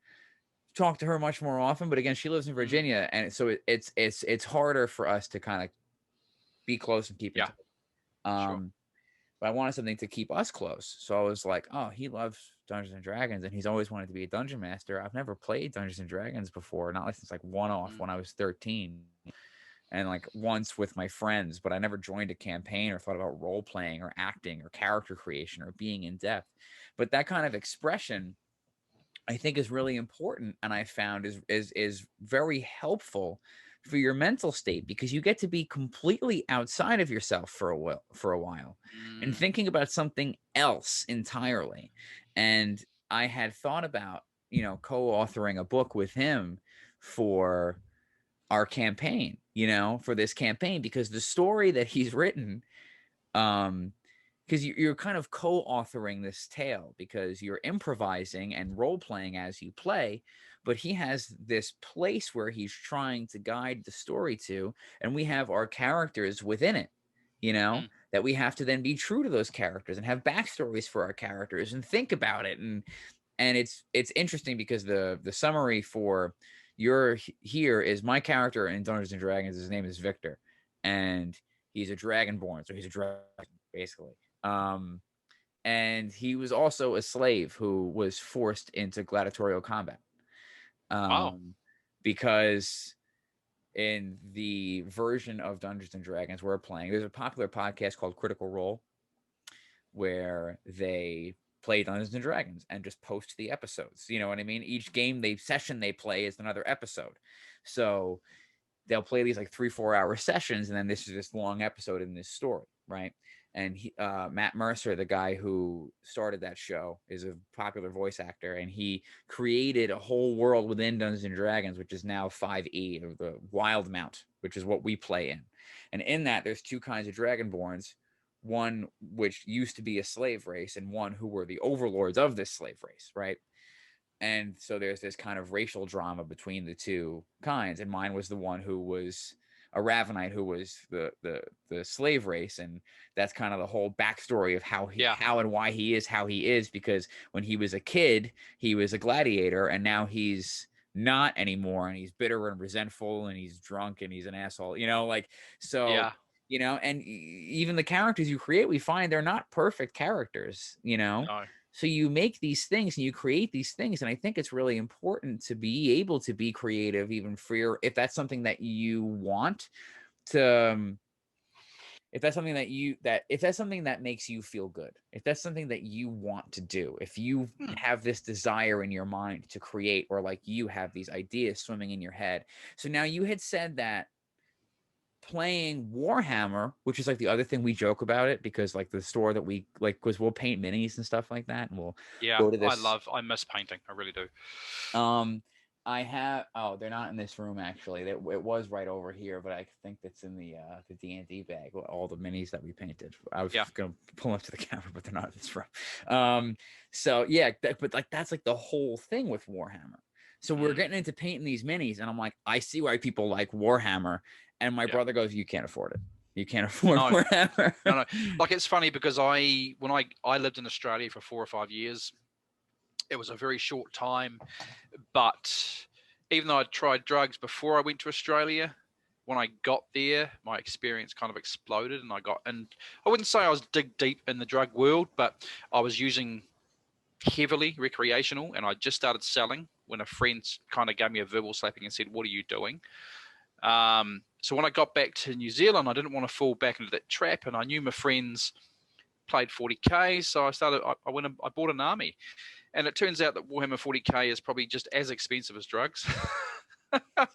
talk to her much more often. But again, she lives in Mm. Virginia, and so it's harder for us to kind of be close and keep in Yeah. touch. Sure. But I wanted something to keep us close, so I was like, oh, he loves Dungeons and Dragons, and he's always wanted to be a dungeon master. I've never played Dungeons and Dragons before, not like since like one off Mm. when I was 13. And like once with my friends, but I never joined a campaign or thought about role playing or acting or character creation or being in depth. But that kind of expression I think is really important, and I found is very helpful for your mental state because you get to be completely outside of yourself for a while and Mm. thinking about something else entirely. And I had thought about, co-authoring a book with him for our campaign, for this campaign, because the story that he's written, because you're kind of co-authoring this tale because you're improvising and role-playing as you play, but he has this place where he's trying to guide the story to, and we have our characters within it, Mm. that we have to then be true to those characters and have backstories for our characters and think about it. And it's interesting because the summary for your here is my character in Dungeons and Dragons. His name is Victor, and he's a dragonborn, so he's a dragon basically. Um, and he was also a slave who was forced into gladiatorial combat. Wow. Because in the version of Dungeons and Dragons we're playing, there's a popular podcast called Critical Role where they play Dungeons and Dragons and just post the episodes. You know what I mean? Each session they play is another episode. So they'll play these like 3-4 hour sessions, and then this is this long episode in this story, right? And Matt Mercer, the guy who started that show, is a popular voice actor, and he created a whole world within Dungeons and Dragons, which is now 5e, or the Wild Mount, which is what we play in. And in that, there's two kinds of Dragonborns, one which used to be a slave race, and one who were the overlords of this slave race, right? And so there's this kind of racial drama between the two kinds, and mine was the one who was a Ravenite, who was the slave race, and that's kind of the whole backstory of Yeah. how and why he is how he is, because when he was a kid he was a gladiator, and now he's not anymore, and he's bitter and resentful, and he's drunk, and he's an asshole, like, so Yeah. and even the characters you create, we find they're not perfect characters. No. So you make these things and you create these things, and I think it's really important to be able to be creative, even freer, if that's something that you want to. If that's something if that's something that makes you feel good, if that's something that you want to do, if you Hmm. have this desire in your mind to create, or like you have these ideas swimming in your head. So now you had said that playing Warhammer, which is like the other thing we joke about it, because like the store that we like, because we'll paint minis and stuff like that, and we'll Yeah. go to this. I miss painting. I really do. I have. Oh, they're not in this room actually. It was right over here, but I think that's in the D&D bag. All the minis that we painted. I was Yeah. gonna pull up to the camera, but they're not in this room. So yeah, but like that's like the whole thing with Warhammer. So we're Mm. getting into painting these minis, and I'm like, I see why people like Warhammer. And my Yeah. brother goes, "You can't afford it. You can't afford No. Warhammer." No. Like, it's funny because when I lived in Australia for 4 or 5 years, it was a very short time, but even though I tried drugs before I went to Australia, when I got there, my experience kind of exploded, and I wouldn't say I was dig deep in the drug world, but I was using heavily recreational, and I just started selling when a friend kind of gave me a verbal slapping and said, "What are you doing?" So when I got back to New Zealand, I didn't want to fall back into that trap, and I knew my friends played 40K, so I went and I bought an army, and it turns out that Warhammer 40K is probably just as expensive as drugs.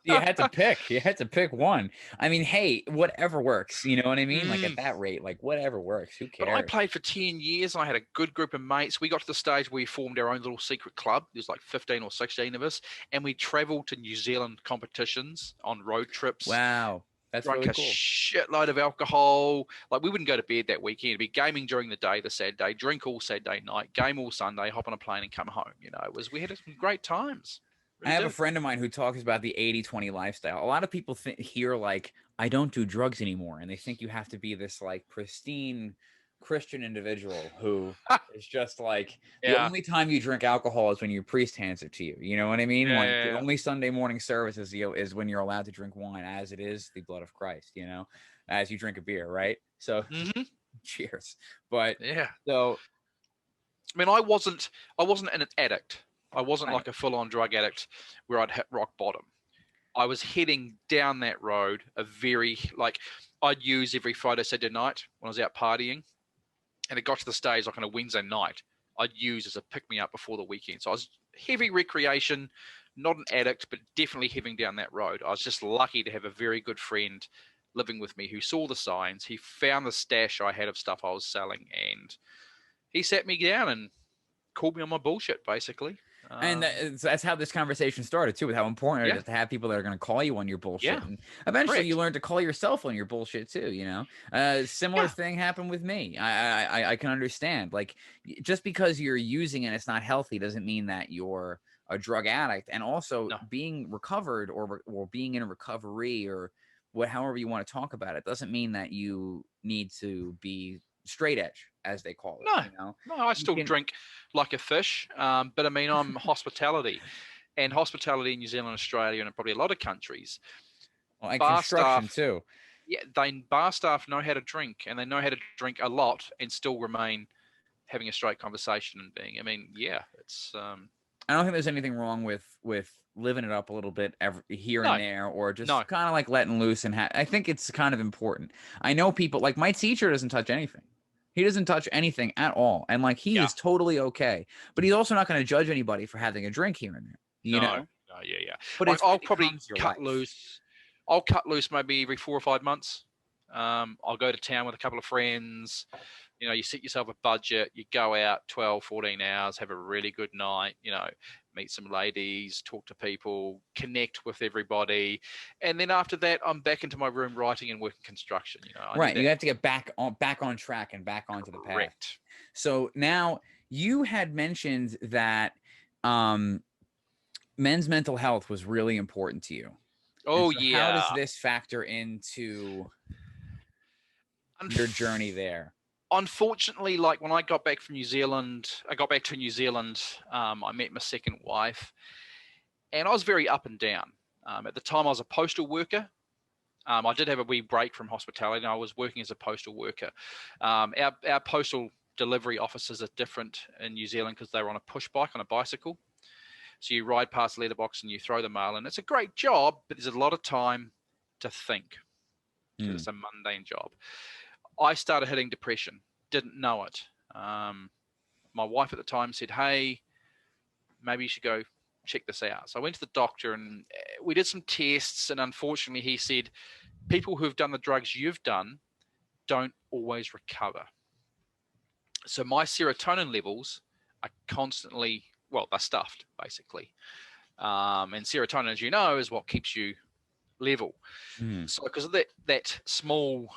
You had to pick. You had to pick one. I mean, hey, whatever works. You know what I mean? Like at that rate, like whatever works. Who But I cares? played for 10 years and I had a good group of mates. We got to the stage where we formed our own little secret club. There's like 15 or 16 of us. And we traveled to New Zealand competitions on road trips, Wow, that's drank really a cool. shitload of alcohol. Like we wouldn't go to bed that weekend. It'd be gaming during the day, the Saturday, drink all Saturday night, game all Sunday, hop on a plane and come home. You know, we had some great times. I Really have a did. friend of mine who talks about the 80-20 lifestyle. A lot of people hear like, I don't do drugs anymore. And they think you have to be this like pristine Christian individual who is just like, the Yeah. only time you drink alcohol is when your priest hands it to you. You know what I mean? Yeah, Like yeah, the yeah. only Sunday morning service is when you're allowed to drink wine, as it is the blood of Christ, you know, as you drink a beer, right? So Mhm. cheers. But Yeah. so I mean, I wasn't an addict. I wasn't right. like a full-on drug addict where I'd hit rock bottom. I was heading down that road, a very like I'd use every Friday, Saturday night when I was out partying, and it got to the stage like on a Wednesday night, I'd use as a pick me up before the weekend. So I was heavy recreation, not an addict, but definitely heading down that road. I was just lucky to have a very good friend living with me who saw the signs. He found the stash I had of stuff I was selling, and he sat me down and called me on my bullshit, basically. And that's how this conversation started too, with how important it Yeah, is to have people that are going to call you on your bullshit. yeah, And eventually you correct. learn to call yourself on your bullshit too, you know? Similar Yeah, thing happened with me. I can understand. Like, just because you're using and it's not healthy doesn't mean that you're a drug addict. And also no, being recovered or being in recovery or however you want to talk about it doesn't mean that you need to be straight edge, as they call it, no, you know? no. I You still can, drink like a fish, but I mean, I'm hospitality, and hospitality in New Zealand, Australia, and probably a lot of countries, well, and bar construction staff, too. yeah, bar staff know how to drink, and they know how to drink a lot and still remain having a straight conversation and being. I mean, yeah, it's I don't think there's anything wrong with living it up a little bit here and no, there, or no, just kind of like letting loose. And I think it's kind of important. I know people like my teacher doesn't touch anything. He doesn't touch anything at all, and like he yeah, is totally okay. But he's also not going to judge anybody for having a drink here and there, you no, know. no, yeah, yeah. But Like it's when I'll it probably becomes your cut life. loose. I'll cut loose maybe every 4 or 5 months. I'll go to town with a couple of friends. You know, you set yourself a budget, you go out 12, 14 hours, have a really good night, you know, meet some ladies, talk to people, connect with everybody. And then after that, I'm back into my room writing and working construction. You know, I need Right, you that have to get back on track and back onto the path. correct. So now you had mentioned that um, men's mental health was really important to you. And Oh, so how does yeah. this factor into your journey Unf- there? Unfortunately, like when I got back from New Zealand, I got back to New Zealand, I met my second wife, and I was very up and down. At the time, I was a postal worker. I did have a wee break from hospitality, and I was working as a postal worker. Our postal delivery offices are different in New Zealand because they're on a push bike, on a bicycle. So you ride past the letterbox and you throw the mail in. It's a great job, but there's a lot of time to think because Hmm. it's a mundane job. I started hitting depression, didn't know it. My wife at the time said, "Hey, maybe you should go check this out." So I went to the doctor and we did some tests, and unfortunately, he said, "People who've done the drugs you've done don't always recover." So my serotonin levels are constantly, well, they're stuffed basically. And serotonin, as you know, is what keeps you level. Hmm. So because of that small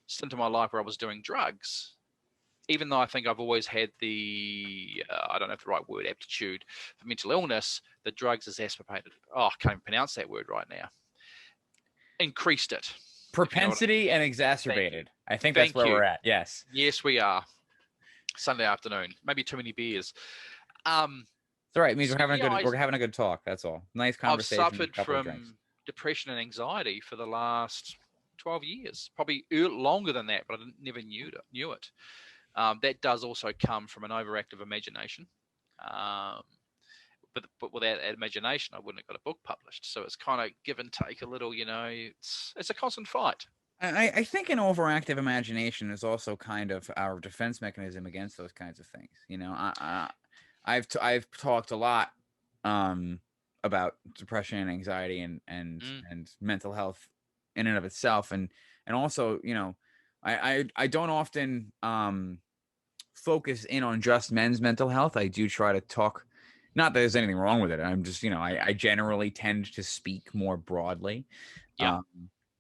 stint in my life where I was doing drugs, even though I think I've always had the, I don't know if the right word, aptitude for mental illness, the drugs exacerbated. Oh, I can't even pronounce that word right now. Increased it, if you know what I Propensity and mean. Thank you. exacerbated. I think that's Thank where you. we're at. Yes. Yes, we are. Sunday afternoon. Maybe too many beers. Um, It's all right. It means so yeah, we're having a good talk. That's all. Nice I've conversation with a suffered couple of drinks. from depression and anxiety for the last 12 years, probably longer than that, but I never knew it. That does also come from an overactive imagination. Um, but without that imagination, I wouldn't have got a book published. So it's kind of give and take a little, you know, it's a constant fight. I think an overactive imagination is also kind of our defense mechanism against those kinds of things. You know, I've talked a lot um, about depression and anxiety Mm. and mental health in and of itself, and also, I don't often focus in on just men's mental health. I do try to talk, not that there's anything wrong with it. I'm just, I generally tend to speak more broadly. Yeah.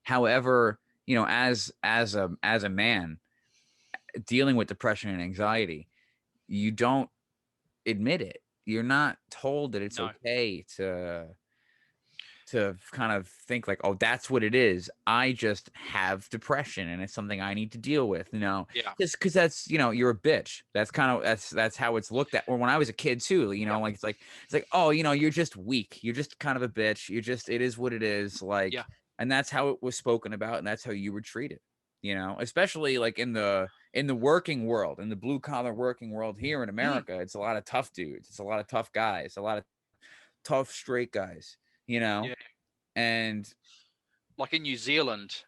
However, as a man dealing with depression and anxiety, you don't admit it. You're not told that it's No. okay to kind of think like, oh, that's what it is. I just have depression and it's something I need to deal with, Yeah. just because that's, you're a bitch. That's kind of, that's how it's looked at. Or when I was a kid too, Yeah. like, it's like, oh, you're just weak. You're just kind of a bitch. It is what it is. Like, Yeah. and that's how it was spoken about. And that's how you were treated, especially like in the working world, in the blue collar working world here in America. It's a lot of tough dudes. It's a lot of tough guys, a lot of tough straight guys, Yeah. and Like in New Zealand,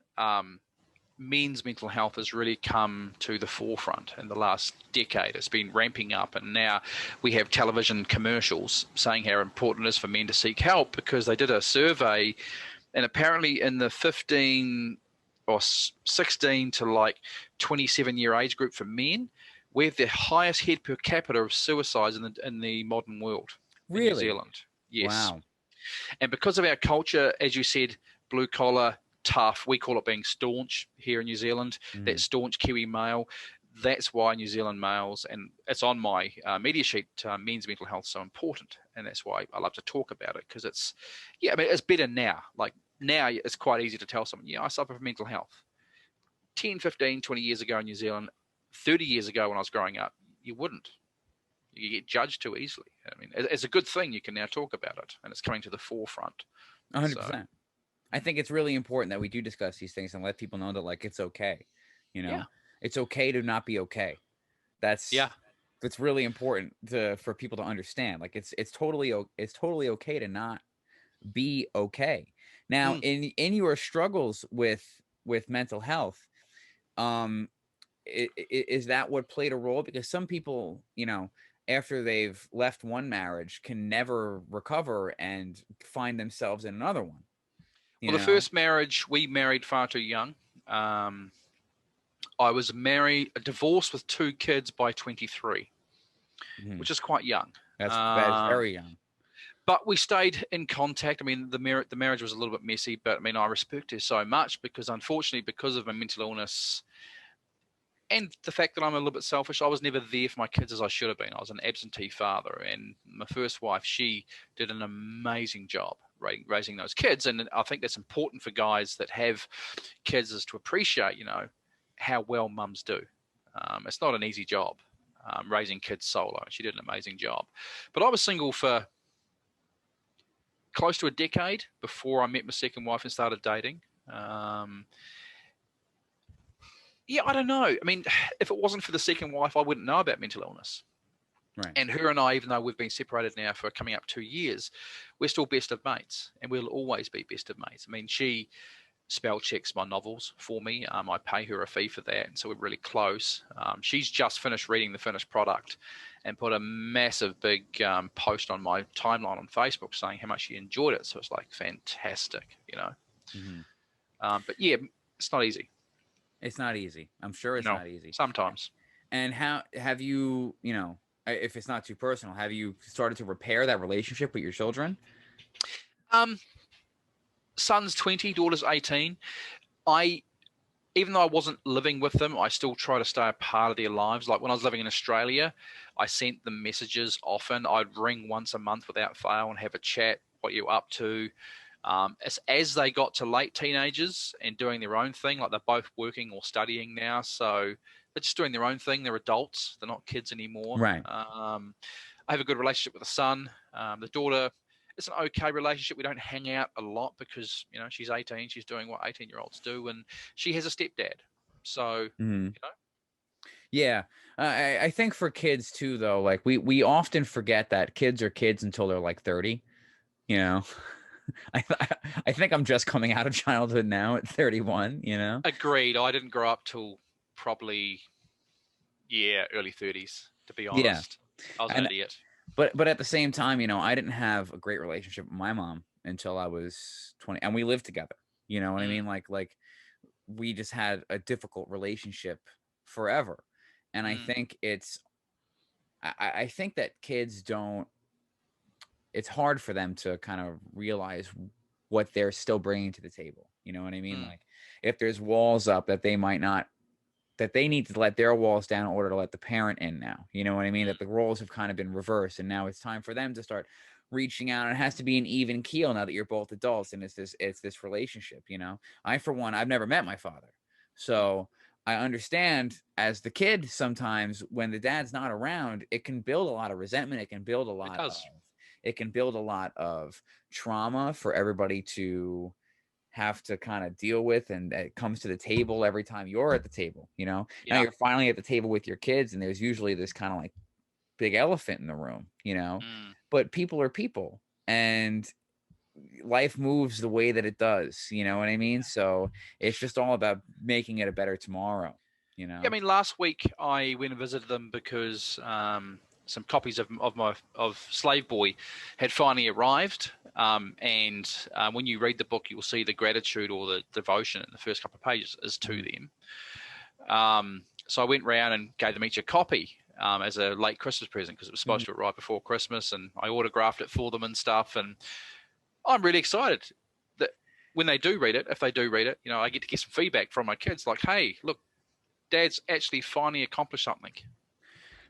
men's mental health has really come to the forefront in the last decade. It's been ramping up, and now we have television commercials saying how important it is for men to seek help, because they did a survey, and apparently in the 15 or 16 to like 27-year age group for men, we have the highest head per capita of suicides in the modern world in New really, Zealand. Yes. wow. And because of our culture, as you said, blue collar, tough, we call it being staunch here in New Zealand, that staunch Kiwi male. That's why New Zealand males, and it's on my media sheet, men's mental health is so important. And that's why I love to talk about it, because it's better now. Like now it's quite easy to tell someone, I suffer from mental health. 10, 15, 20 years ago in New Zealand, 30 years ago when I was growing up, you wouldn't. You get judged too easily. I mean, it's a good thing you can now talk about it, and it's coming to the forefront. 100%. I think it's really important that we do discuss these things and let people know that, like, it's okay. It's okay to not be okay. That's really important for people to understand. Like, it's totally okay to not be okay. Now, in your struggles with mental health, is that what played a role? Because some people, after they've left one marriage, can never recover and find themselves in another one. The first marriage, we married far too young. I was divorced with 2 kids by 23, which is quite young. That's very young. But we stayed in contact. I mean, the marriage was a little bit messy, but I mean, I respect her so much, because unfortunately, because of my mental illness and the fact that I'm a little bit selfish, I was never there for my kids as I should have been. I was an absentee father. And my first wife, she did an amazing job raising those kids. And I think that's important for guys that have kids, is to appreciate, how well mums do. It's not an easy job, raising kids solo. She did an amazing job. But I was single for close to a decade before I met my second wife and started dating. I don't know. I mean, if it wasn't for the second wife, I wouldn't know about mental illness. Right. And her and I, even though we've been separated now for coming up 2 years, we're still best of mates, and we'll always be best of mates. I mean, she spell checks my novels for me. I pay her a fee for that, and so we're really close. She's just finished reading the finished product and put a massive big post on my timeline on Facebook saying how much she enjoyed it. So it's like fantastic, But yeah, it's not easy. It's not easy. I'm sure it's not easy. Sometimes. And how have you, if it's not too personal, have you started to repair that relationship with your children? Son's 20, daughter's 18. Even though I wasn't living with them, I still try to stay a part of their lives. Like when I was living in Australia, I sent them messages often. I'd ring once a month without fail and have a chat, what you're up to. As they got to late teenagers and doing their own thing, like they're both working or studying now, so they're just doing their own thing. They're adults. They're not kids anymore. Right. I have a good relationship with the son. The daughter, it's an okay relationship. We don't hang out a lot because, she's 18. She's doing what 18-year-olds do, and she has a stepdad. So, Yeah. I think for kids too, though, like we often forget that kids are kids until they're like 30, I think I'm just coming out of childhood now at 31, Agreed. I didn't grow up till probably, early 30s, to be honest. I was an idiot. But at the same time, I didn't have a great relationship with my mom until I was 20, and we lived together. You know what I Mm, mean? Like we just had a difficult relationship forever. And I mm, think I think that kids don't, it's hard for them to kind of realize what they're still bringing to the table. You know what I mean? mm, Like if there's walls up that they might not, that they need to let their walls down in order to let the parent in now. You know what I mean? mm, That the roles have kind of been reversed, and now it's time for them to start reaching out. And it has to be an even keel now that you're both adults, and it's this relationship. I, for one, I've never met my father, mm. so I understand as the kid sometimes when the dad's not around, it can build a lot of resentment. It does. It can build a lot of trauma for everybody to have to kind of deal with, and it comes to the table every time you're at the table. Now Yeah. you're finally at the table with your kids, and there's usually this kind of like big elephant in the room. Mm. But people are people, and life moves the way that it does. You know what I mean? So it's just all about making it a better tomorrow. you Yeah, I know mean, last week I went and visited them because some copies of Slave Boy had finally arrived. And when you read the book, you'll see the gratitude or the devotion in the first couple of pages is to them. So I went round and gave them each a copy as a late Christmas present because it was supposed to arrive before Christmas, and I autographed it for them and stuff. And I'm really excited that when they do read it, if they do read it, I get to get some feedback from my kids like, hey, look, Dad's actually finally accomplished something.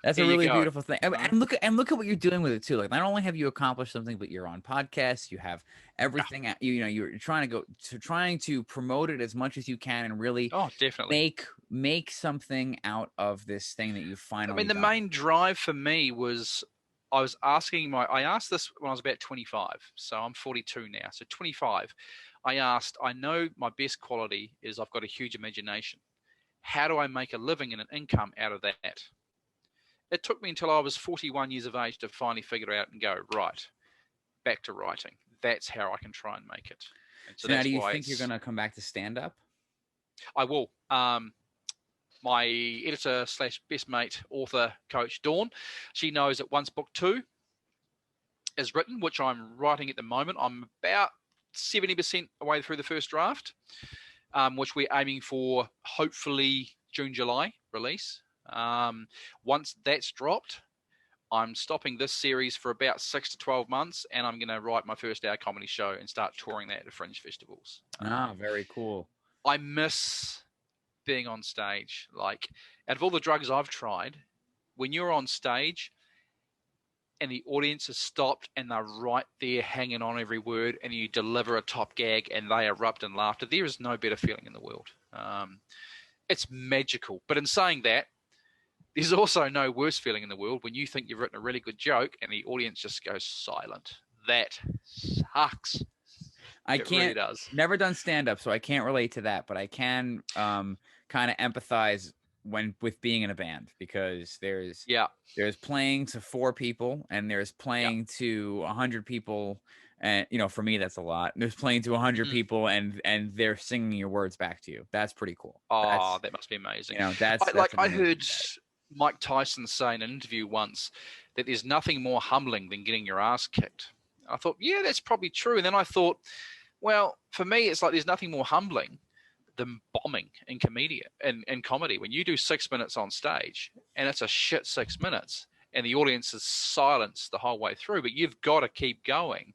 That's Here a you really go. beautiful thing. And look at what you're doing with it too. Like not only have you accomplished something, but you're on podcasts, you have everything you're trying to promote it as much as you can and really Oh, definitely. make something out of this thing that you've I finally mean, the done. main drive for me was I asked this when I was about 25. So I'm 42 now. So 25, I know my best quality is I've got a huge imagination. How do I make a living and an income out of that? It took me until I was 41 years of age to finally figure it out and go, right, back to writing. That's how I can try and make it. And so So now that's do you why think you're gonna come back to stand up? I will. My editor slash best mate, author, coach, Dawn, she knows that once book 2 is written, which I'm writing at the moment, I'm about 70% away through the first draft, which we're aiming for hopefully June, July release. Once that's dropped, I'm stopping this series for about 6 to 12 months, and I'm going to write my first hour comedy show and start touring that at fringe festivals. Very cool. I miss being on stage. Like, out of all the drugs I've tried, when you're on stage and the audience has stopped and they're right there hanging on every word, and you deliver a top gag and they erupt in laughter, there is no better feeling in the world. It's magical. But in saying that, there's also no worse feeling in the world when you think you've written a really good joke and the audience just goes silent. That sucks. I It really can't does. never done stand up, so I can't relate to that, but I can kind of empathize with being in a band, because Yeah. there's playing to 4 people and there's Yeah. playing to 100 people, and for me that's a lot. There's playing to 100 Mm. people and they're singing your words back to you. That's pretty cool. Oh, that must be amazing. That's an I amazing heard day. Mike Tyson say in an interview once that there's nothing more humbling than getting your ass kicked. I thought, yeah, that's probably true. And then I thought, well, for me, it's like there's nothing more humbling than bombing in comedy. When you do 6 minutes on stage and it's a shit 6 minutes and the audience is silenced the whole way through, but you've got to keep going.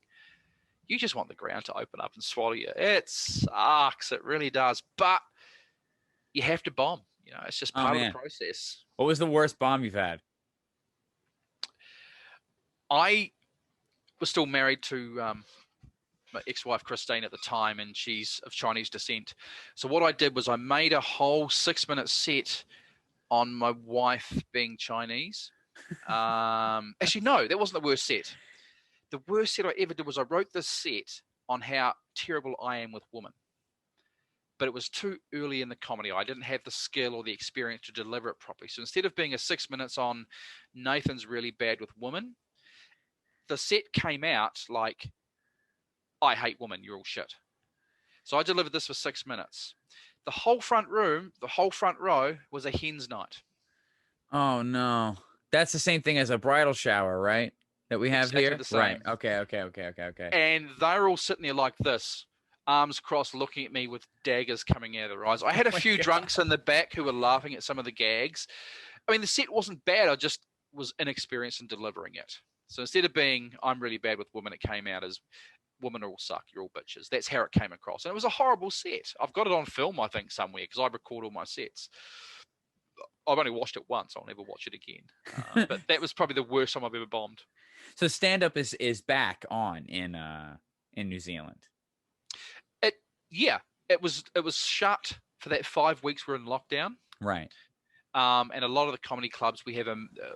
You just want the ground to open up and swallow you. It sucks. It really does. But you have to bomb. It's just Oh part of the man, process. what was the worst bomb you've had? I was still married to my ex-wife Christine at the time, and she's of Chinese descent. So what I did was I made a whole 6 minute set on my wife being Chinese. Actually, no, that wasn't the worst set. The worst set I ever did was I wrote this set on how terrible I am with women. But it was too early in the comedy. I didn't have the skill or the experience to deliver it properly. So instead of being a 6 minutes on Nathan's really bad with women, the set came out like, I hate women, you're all shit. So I delivered this for 6 minutes. The whole front row was a hen's night. Oh no, that's the same thing as a bridal shower, right? that we have exactly here? the same. Right. Okay. And they're all sitting there like this, arms crossed, looking at me with daggers coming out of their eyes. I had a Oh my few God. drunks in the back who were laughing at some of the gags. I mean, the set wasn't bad. I just was inexperienced in delivering it. So instead of being, I'm really bad with women, it came out as, women all suck, you're all bitches. That's how it came across. And it was a horrible set. I've got it on film, I think, somewhere, because I record all my sets. I've only watched it once. I'll never watch it again. But that was probably the worst time I've ever bombed. So stand-up is back on in New Zealand. It was shut for that 5 weeks we're in lockdown. Right. And a lot of the comedy clubs, we have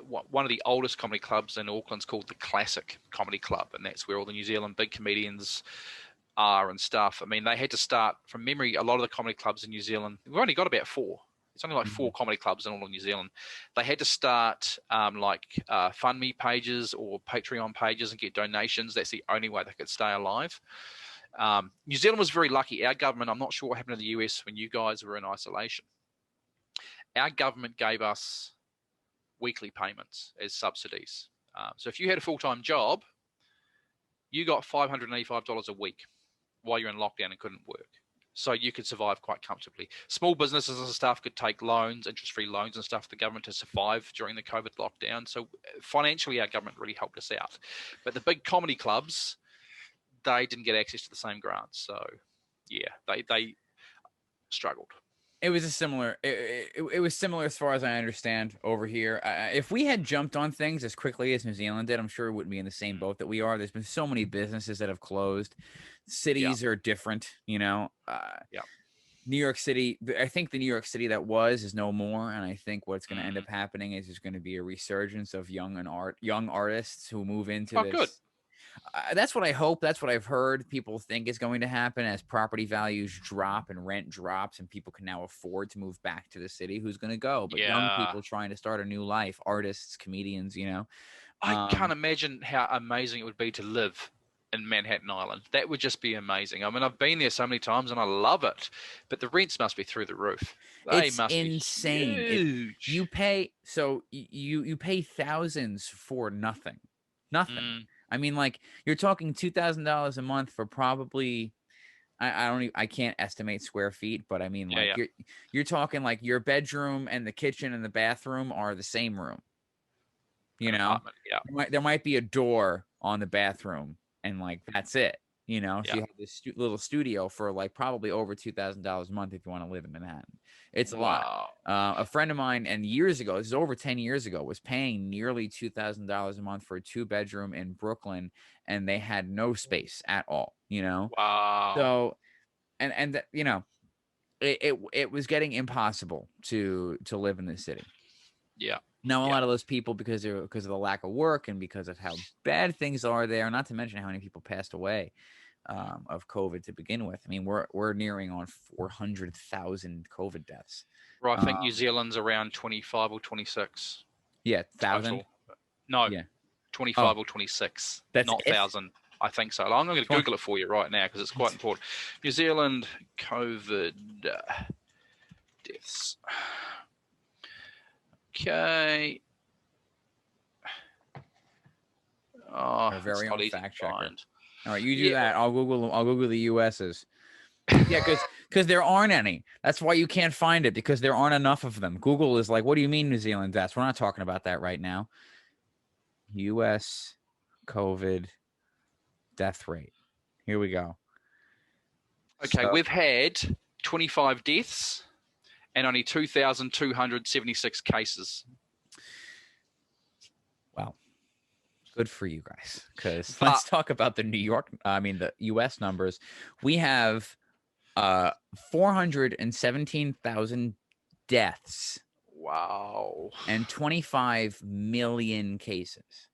one of the oldest comedy clubs in Auckland's called the Classic Comedy Club, and that's where all the New Zealand big comedians are and stuff. I mean, they had to start from memory. A lot of the comedy clubs in New Zealand, we've only got about 4. It's only like 4 comedy clubs in all of New Zealand. They had to start FundMe pages or Patreon pages and get donations. That's the only way they could stay alive. New Zealand was very lucky. Our government, I'm not sure what happened in the US when you guys were in isolation. Our government gave us weekly payments as subsidies. So if you had a full-time job, you got $585 a week while you're in lockdown and couldn't work. So you could survive quite comfortably. Small businesses and stuff could take loans, interest-free loans and stuff, the government to survive during the COVID lockdown. So financially, our government really helped us out. But the big comedy clubs, they didn't get access to the same grants. So, yeah, they struggled. It was a similar. It was similar as far as I understand over here. If we had jumped on things as quickly as New Zealand did, I'm sure it wouldn't be in the same boat that we are. There's been so many businesses that have closed. Cities are different, you know. New York City. I think the New York City that was is no more, and I think what's going to end up happening is there's going to be a resurgence of young artists who move into this. Good. That's what I hope. That's what I've heard people think is going to happen as property values drop and rent drops and people can now afford to move back to the city. Who's going to go? But young people trying to start a new life, artists, comedians, you know. I can't imagine how amazing it would be to live in Manhattan Island. That would just be amazing. I mean, I've been there so many times and I love it, but the rents must be through the roof. It's insane. You pay thousands for nothing. I mean, like you're talking $2,000 a month for probably, I can't estimate square feet, but I mean, like you're talking like your bedroom and the kitchen and the bathroom are the same room. You know, there might be a door on the bathroom, and like that's it. You know, so you have this little studio for like probably over $2,000 a month if you want to live in Manhattan. It's a lot. A friend of mine, and years ago, this is over 10 years ago, was paying nearly $2,000 a month for a 2-bedroom in Brooklyn, and they had no space at all. You know, So, and you know, it was getting impossible to live in the city. Yeah. Now, a lot of those people, because of the lack of work and because of how bad things are there, not to mention how many people passed away of COVID to begin with. I mean, we're nearing on 400,000 COVID deaths. Right, I think New Zealand's around 25 or 26. Yeah, 1,000. No, 25 or 26. That's not 1,000. I think so. I'm going to Google it for you right now because it's quite important. New Zealand COVID deaths. Okay. Our very own fact checker. All right, you do that. I'll Google the US's. Yeah, because there aren't any. That's why you can't find it, because there aren't enough of them. Google is like, what do you mean New Zealand deaths? We're not talking about that right now. US COVID death rate. Here we go. Okay, so we've had 25 deaths and only 2,276 cases. Wow. Good for you guys. Because let's talk about the US numbers. We have 417,000 deaths. Wow. And 25 million cases.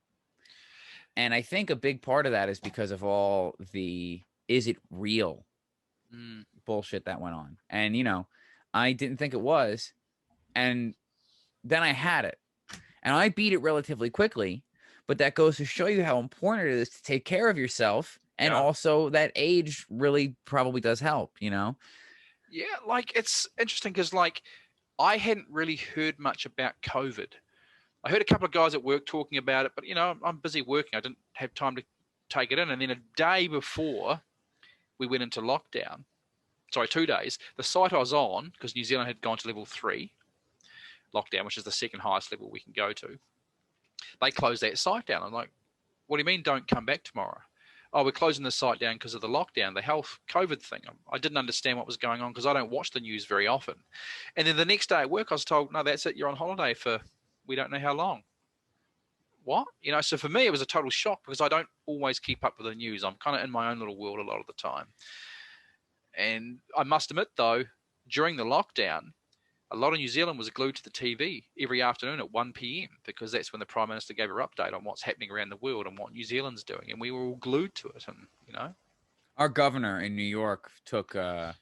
And I think a big part of that is because of all the is it real bullshit that went on. And, you know, I didn't think it was. And then I had it. And I beat it relatively quickly. But that goes to show you how important it is to take care of yourself. And also that age really probably does help, you know? Yeah, like it's interesting because like I hadn't really heard much about COVID I heard a couple of guys at work talking about it, but I'm busy working. I didn't have time to take it in. And then a day before we went into lockdown, 2 days, the site I was on, because New Zealand had gone to level 3 lockdown, which is the second highest level we can go to, they closed that site down. I'm like, what do you mean don't come back tomorrow? Oh, we're closing the site down because of the lockdown, the health COVID thing. I didn't understand what was going on because I don't watch the news very often. And then the next day at work, I was told, no, that's it. You're on holiday for we don't know how long. What? So for me, it was a total shock because I don't always keep up with the news. I'm kind of in my own little world a lot of the time. And I must admit, though, during the lockdown, a lot of New Zealand was glued to the TV every afternoon at 1 p.m. because that's when the Prime Minister gave her update on what's happening around the world and what New Zealand's doing. And we were all glued to it. And, Our governor in New York took the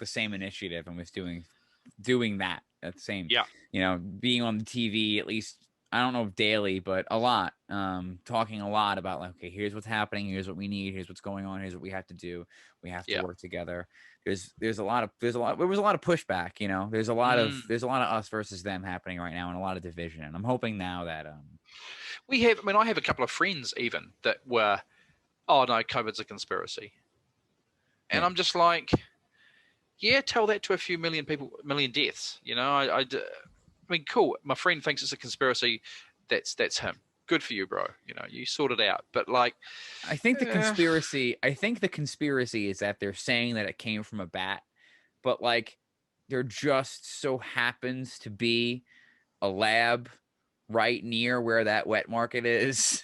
same initiative and was doing that at the same, being on the TV, at least, I don't know if daily, but a lot, talking a lot about like, okay, here's what's happening. Here's what we need. Here's what's going on. Here's what we have to do. We have to work together. There was a lot of pushback, there's a lot of us versus them happening right now and a lot of division. And I'm hoping now that, I have a couple of friends even that were, oh no, COVID's a conspiracy. And I'm just like, yeah, tell that to a few million people, million deaths. I mean, cool. My friend thinks it's a conspiracy. That's him. Good for you, bro. You sort it out. But like, I think the conspiracy is that they're saying that it came from a bat, but like, there just so happens to be a lab right near where that wet market is.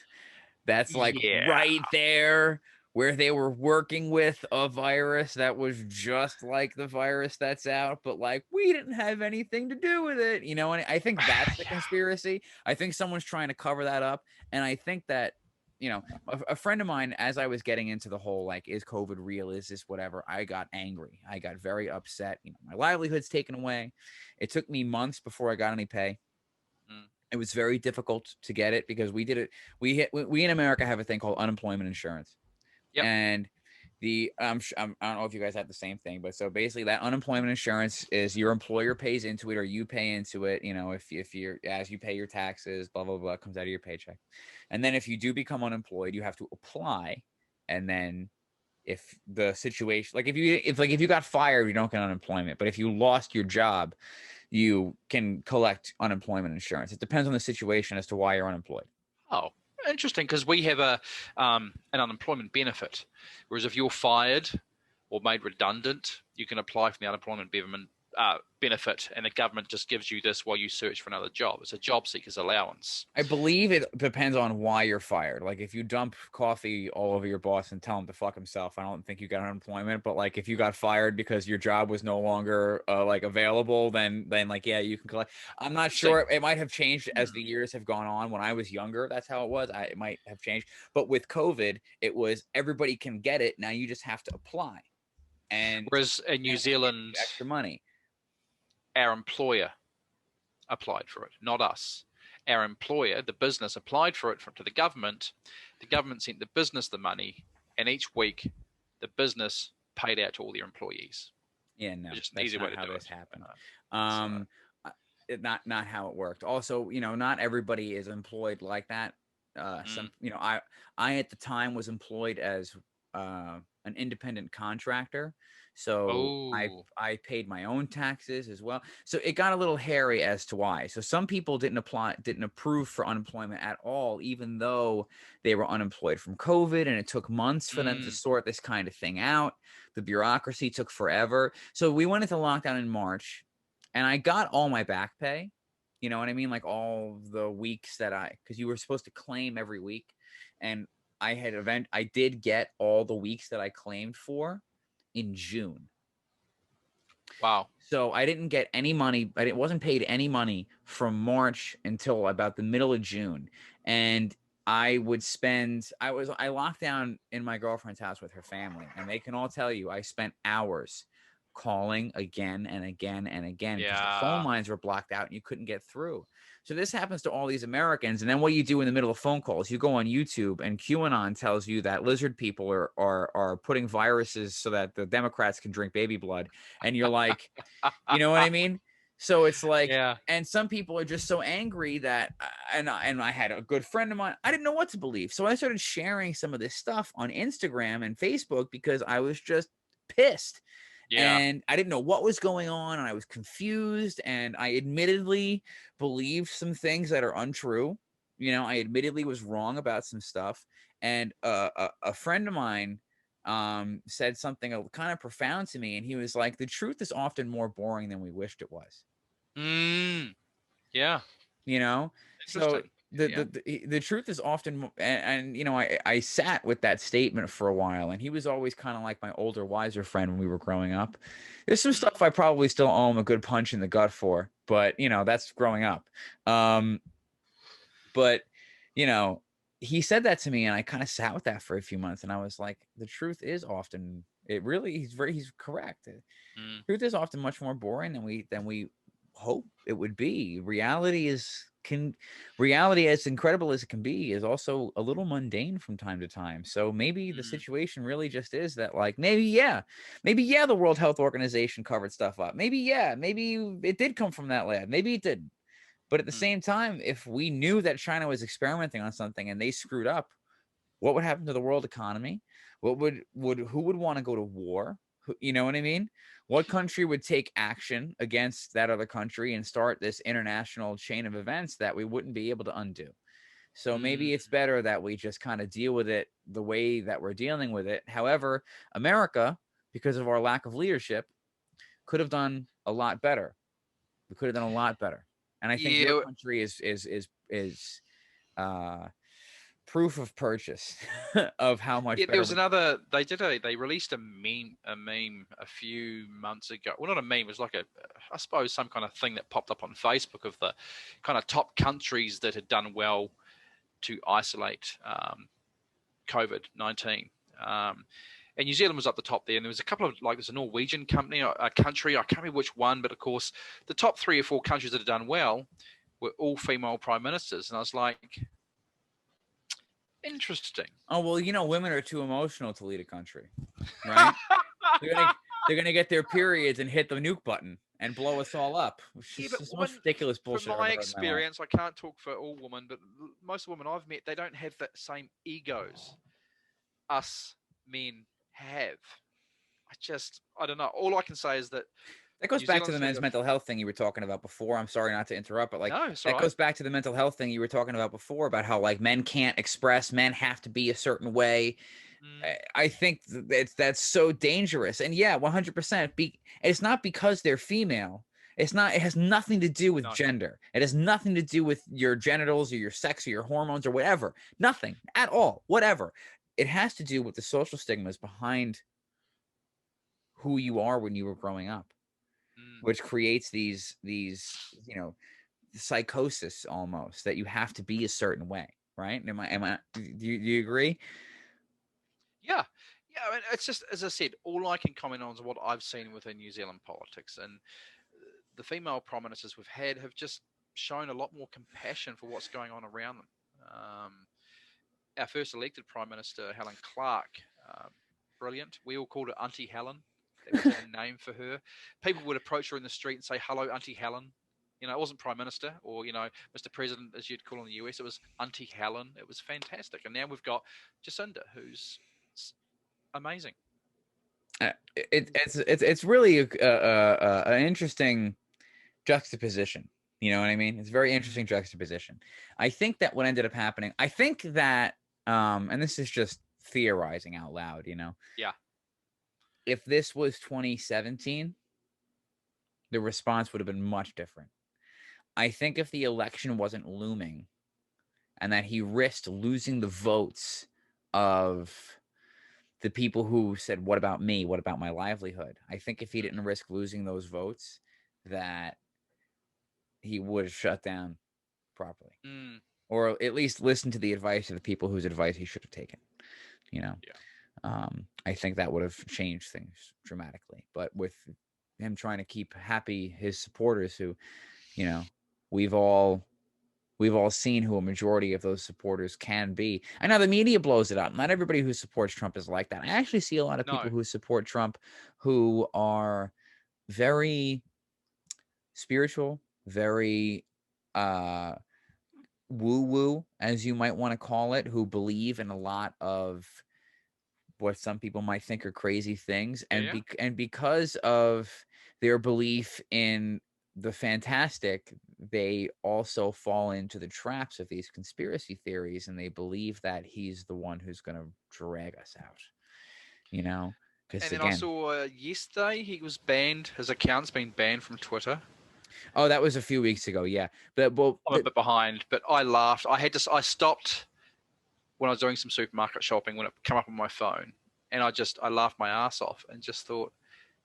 That's like right there where they were working with a virus that was just like the virus that's out, but like we didn't have anything to do with it, And I think that's the conspiracy. I think someone's trying to cover that up, and I think that a friend of mine, as I was getting into the whole like, is COVID real? Is this whatever? I got angry. I got very upset. My livelihood's taken away. It took me months before I got any pay. It was very difficult to get it because we did it. We in America have a thing called unemployment insurance. Yep. And I don't know if you guys have the same thing, but so basically that unemployment insurance is your employer pays into it or you pay into it, if you're, as you pay your taxes, blah, blah, blah, comes out of your paycheck. And then if you do become unemployed, you have to apply. And then if the situation, like if you got fired, you don't get unemployment, but if you lost your job, you can collect unemployment insurance. It depends on the situation as to why you're unemployed. Oh, interesting, because we have an unemployment benefit, whereas if you're fired or made redundant, you can apply for the unemployment benefit, and the government just gives you this while you search for another job. It's a job seeker's allowance. I believe it depends on why you're fired. Like if you dump coffee all over your boss and tell him to fuck himself, I don't think you get unemployment. But like if you got fired because your job was no longer like available, then like, yeah, you can collect. I'm not sure. It might have changed as the years have gone on. When I was younger, that's how it was. It might have changed. But with COVID, it was everybody can get it. Now you just have to apply. And whereas in New Zealand, extra money. Our employer applied for it, not us. Our employer, the business, applied for it to the government. The government sent the business the money, and each week the business paid out to all their employees. Yeah, no, just an easy way to do this it. Happened. Not how it worked. Also, not everybody is employed like that. Some, I at the time was employed as an independent contractor. So I paid my own taxes as well. So it got a little hairy as to why. So some people didn't approve for unemployment at all, even though they were unemployed from COVID, and it took months for them to sort this kind of thing out. The bureaucracy took forever. So we went into lockdown in March, and I got all my back pay. You know what I mean? Like all the weeks because you were supposed to claim every week, and I did get all the weeks that I claimed for in June. Wow. So I didn't get any money. Wasn't paid any money from March until about the middle of June. And I locked down in my girlfriend's house with her family, and they can all tell you I spent hours calling again and again and again because the phone lines were blocked out and you couldn't get through. So this happens to all these Americans. And then what you do in the middle of phone calls, you go on YouTube, and QAnon tells you that lizard people are putting viruses so that the Democrats can drink baby blood. And you're like, you know what I mean? So it's like, Yeah. and some people are just so angry that, and I had a good friend of mine, I didn't know what to believe. So I started sharing some of this stuff on Instagram and Facebook because I was just pissed. Yeah. And I didn't know what was going on, and I was confused, and I admittedly believed some things that are untrue. I admittedly was wrong about some stuff. And a friend of mine said something kind of profound to me, and he was like, the truth is often more boring than we wished it was. Yeah. So Interesting. the Yeah. the truth is often, and I sat with that statement for a while, and he was always kind of like my older, wiser friend when we were growing up. There's some stuff I probably still owe him a good punch in the gut for, but that's growing up. But he said that to me, and I kind of sat with that for a few months, and I was like, the truth is often, he's correct. Mm. Truth is often much more boring than we hope it would be. Reality, as incredible as it can be, is also a little mundane from time to time. So maybe the situation really just is that, like, maybe the World Health Organization covered stuff up. Maybe it did come from that lab. Maybe it didn't. But at the same time, if we knew that China was experimenting on something and they screwed up, what would happen to the world economy? Who would want to go to war? You know what I mean? What country would take action against that other country and start this international chain of events that we wouldn't be able to undo? So maybe it's better that we just kind of deal with it the way that we're dealing with it. However, America, because of our lack of leadership, could have done a lot better. We could have done a lot better. And I think your Yeah. country is proof of purchase of how much Yeah, better there was another. They released a meme a few months ago. Well, not a meme. It was like I suppose some kind of thing that popped up on Facebook of the kind of top countries that had done well to isolate COVID-19. And New Zealand was up the top there. And there was a couple of, like, there's a Norwegian country. I can't remember which one, but of course, the top 3 or 4 countries that had done well were all female prime ministers. And I was like, interesting. Oh, well, women are too emotional to lead a country, right? they're gonna get their periods and hit the nuke button and blow us all up. Which is the most ridiculous bullshit From I've my ever heard in my life. experience, I can't talk for all women, but most women I've met, they don't have that same egos us men have. I don't know. All I can say is that That goes New back to Zealand's the men's mental health thing you were talking about before. I'm sorry not to interrupt, but no, it's that all right. goes back to the mental health thing you were talking about before, about how, like, men can't express, men have to be a certain way. I think that's so dangerous. And yeah, 100%. It's not because they're female. It has nothing to do with gender. It has nothing to do with your genitals or your sex or your hormones or whatever. Nothing at all. Whatever. It has to do with the social stigmas behind who you are when you were growing up, which creates these psychosis almost, that you have to be a certain way, right? Do you agree? Yeah. I mean, it's just, as I said, all I can comment on is what I've seen within New Zealand politics, and the female prime ministers we've had have just shown a lot more compassion for what's going on around them. Our first elected prime minister, Helen Clark, brilliant. We all called her Auntie Helen. That was our name for her. People would approach her in the street and say, "Hello, Auntie Helen." It wasn't Prime Minister or, Mr. President, as you'd call in the US. It was Auntie Helen. It was fantastic. And now we've got Jacinda, who's amazing. It's really an interesting juxtaposition. You know what I mean? It's a very interesting juxtaposition. I think that what ended up happening, I think that, and this is just theorizing out loud, Yeah. If this was 2017, the response would have been much different. I think if the election wasn't looming and that he risked losing the votes of the people who said, what about me? What about my livelihood? I think if he didn't risk losing those votes, that he would have shut down properly. Or at least listen to the advice of the people whose advice he should have taken. Yeah. I think that would have changed things dramatically. But with him trying to keep happy his supporters, who, we've all seen who a majority of those supporters can be. I know the media blows it up. Not everybody who supports Trump is like that. I actually see a lot of people who support Trump who are very spiritual, very woo-woo, as you might want to call it, who believe in a lot of what some people might think are crazy things, and Yeah. and because of their belief in the fantastic, they also fall into the traps of these conspiracy theories, and they believe that he's the one who's going to drag us out, because And then I again, saw yesterday he was banned. His account's been banned from Twitter. oh, that was a few weeks ago, yeah, but well, I'm a bit behind, but I laughed. I stopped when I was doing some supermarket shopping when it came up on my phone, and I laughed my ass off and just thought,